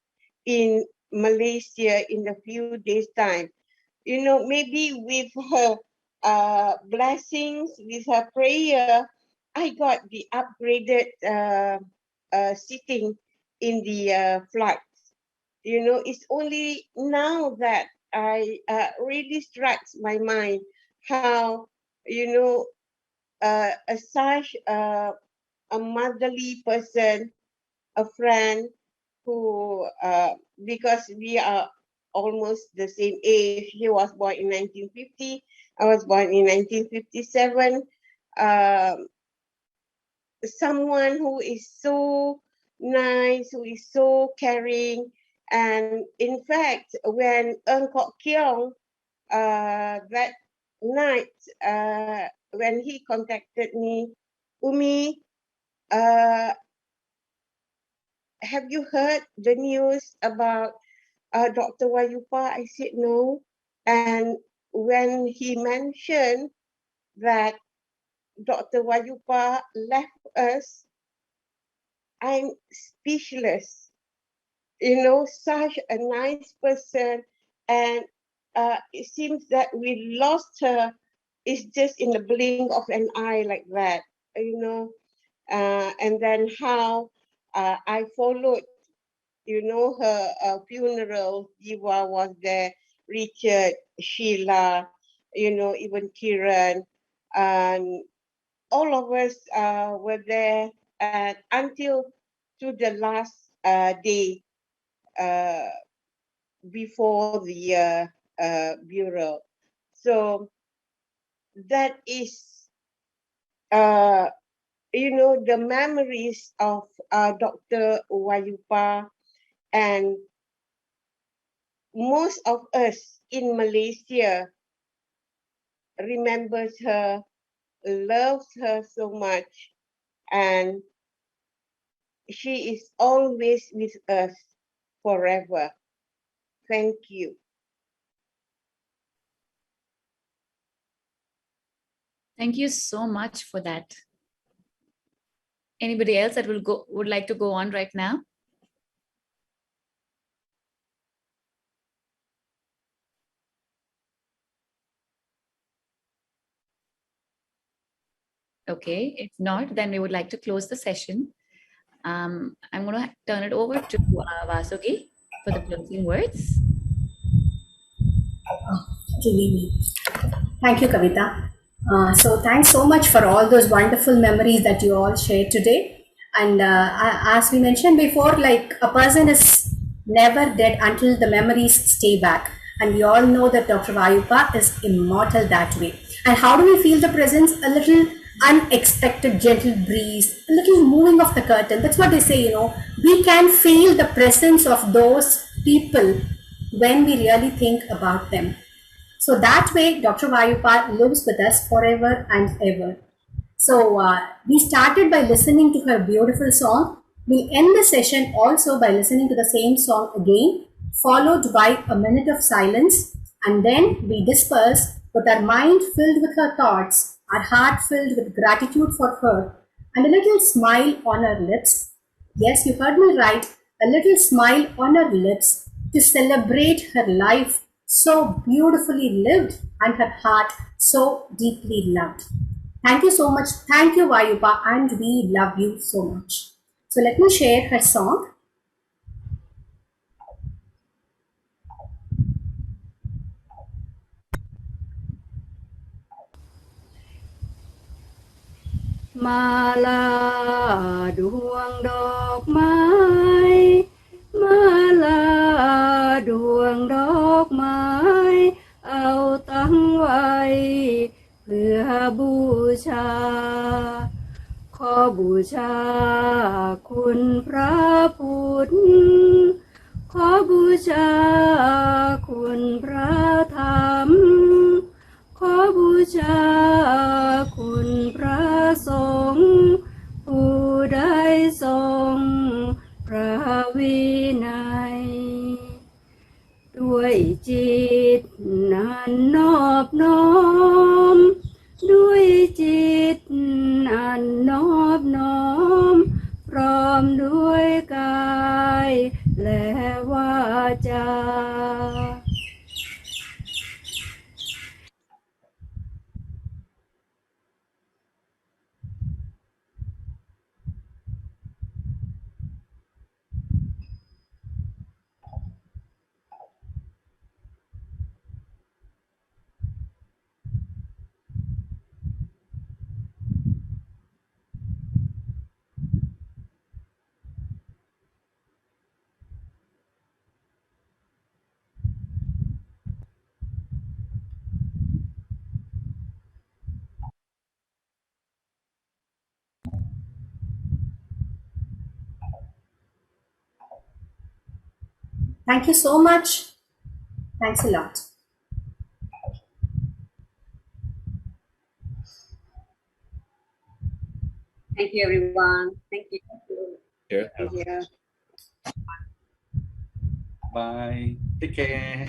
in Malaysia in a few days' time. Maybe with her blessings, with her prayer, I got the upgraded sitting in the flight. It's only now that I really strikes my mind how, such a motherly person, a friend who, because we are almost the same age. He was born in 1950. I was born in 1957. Someone who is so nice, who is so caring. And in fact, when Eng Kok Kiong, that night, when he contacted me, Umi, have you heard the news about Dr. Wajuppa? I said no. And when he mentioned that Dr. Wajuppa left us, I'm speechless. Such a nice person. And it seems that we lost her. It's just in the blink of an eye like that, and then how I followed, her funeral. Jiwa was there, Richard, Sheila, even Kiran, and all of us were there until to the last day before the bureau. So that is, the memories of Dr. Wajuppa, and most of us in Malaysia remembers her, loves her so much, and she is always with us forever. Thank you. Thank you so much for that. Anybody else that would like to go on right now? Okay, if not, then we would like to close the session. I'm going to turn it over to Vasugi for the closing words. Thank you, Kavita. So thanks so much for all those wonderful memories that you all shared today. And as we mentioned before, like, a person is never dead until the memories stay back. And we all know that Dr. Wajuppa is immortal that way. And how do we feel the presence? A little unexpected gentle breeze, a little moving of the curtain. That's what they say, we can feel the presence of those people when we really think about them. So that way, Dr. Wajuppa lives with us forever and ever. So we started by listening to her beautiful song. We'll end the session also by listening to the same song again, followed by a minute of silence, and then we disperse with our mind filled with her thoughts, our heart filled with gratitude for her, and a little smile on our lips, Yes, you heard me right. A little smile on her lips to celebrate her life so beautifully lived and her heart so deeply loved. Thank you so much. Thank you, Wajuppa, and we love you so much. So let me share her song. Mala ดวงดอกไม้มาลาดวงดอกไม้เอาตั้งไว้เพื่อบูชาขอบูชาคุณพระพุทธขอบูชาคุณพระธรรมขอบูชาคุณพระสงฆ์ผู้ได้ทรงพระวินัยด้วยจิตนั้นนอบน้อมด้วยจิตอันนอบน้อมพร้อมด้วยกายและวาจา Thank you so much. Thanks a lot. Thank you, everyone. Thank you. Yeah. Thank you. Bye. Take care.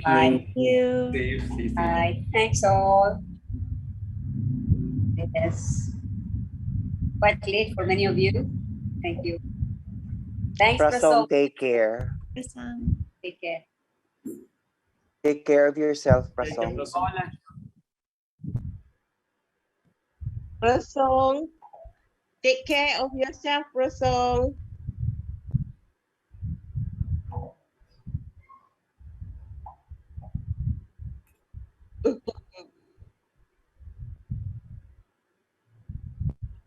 Thank you. Bye. Safe. Bye. Thanks all. Yes. Quite late for many of you. Thank you. Thanks, Prasong, Prasong. take care. Take care. Take care of yourself, Prasong. Prasong, take care of yourself, Prasong.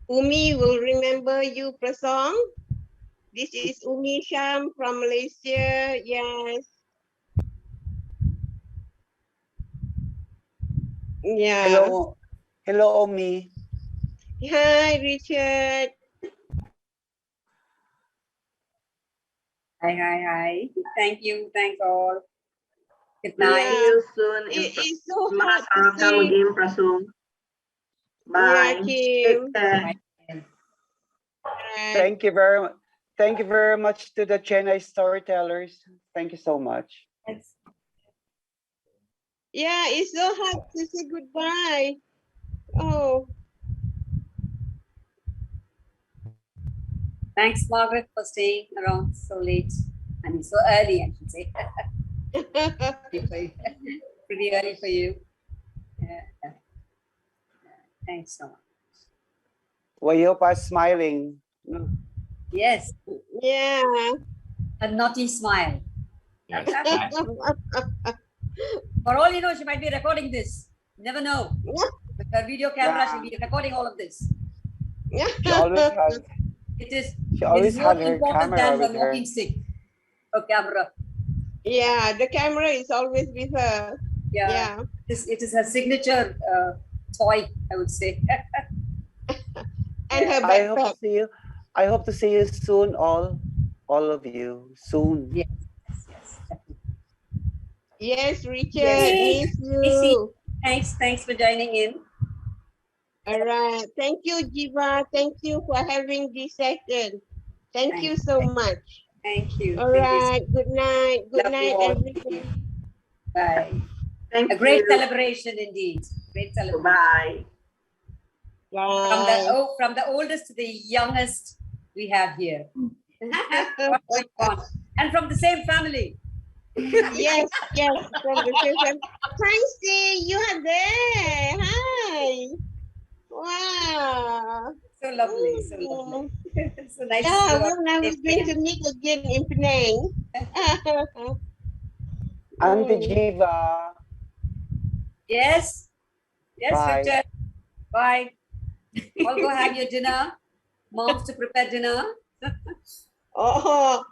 Umi will remember you, Prasong. This is Umi Sham from Malaysia. Yes. Yeah. Hello. Hello, Omi. Hi, Richard. Hi. Thank you. Thanks all. Good Yeah. night. See you soon in It is so hard to Masarakam see. again, Prasung. Yeah, Bye. Kim. Take care. Thank you very much to the Chennai Storytellers. Thank you so much. Yeah, it's so hard to say goodbye. Oh. Thanks, Margaret, for staying around so late. I mean, so early, I should say. Pretty early for you. Yeah. Thanks so much. Wajuppa smiling. Yes. Yeah. A naughty smile. Yes. For all you know, she might be recording this. Never know. With her video camera, she'll be recording all of this. She always has. It is More more important than her walking stick. Her camera. Yeah, the camera is always with her. Yeah. It is her signature toy, I would say. And her I hope backpack. to see you. I hope to see you soon, all of you soon. Yes. Yes, Richard. Yes. Miss you. Thanks for joining in. All right. Thank you, Jiva. Thank you for having this session. Thank you so much. Thank you. All right. Good night. Good Love you night, all. everybody. Bye. Thank A great you. celebration indeed. Great celebration. Bye. Bye. From the oldest to the youngest we have here. What's going on? And from the same family. Yes, from the same family. Hi, Steve, you are there. Hi. Wow. So lovely, so lovely. So nice to Yeah, see you we're never going to meet again in Penang. Auntie Jiva. Yes. Yes, Bye. Richard. Bye. All go have your dinner. Moms to prepare dinner. Oh,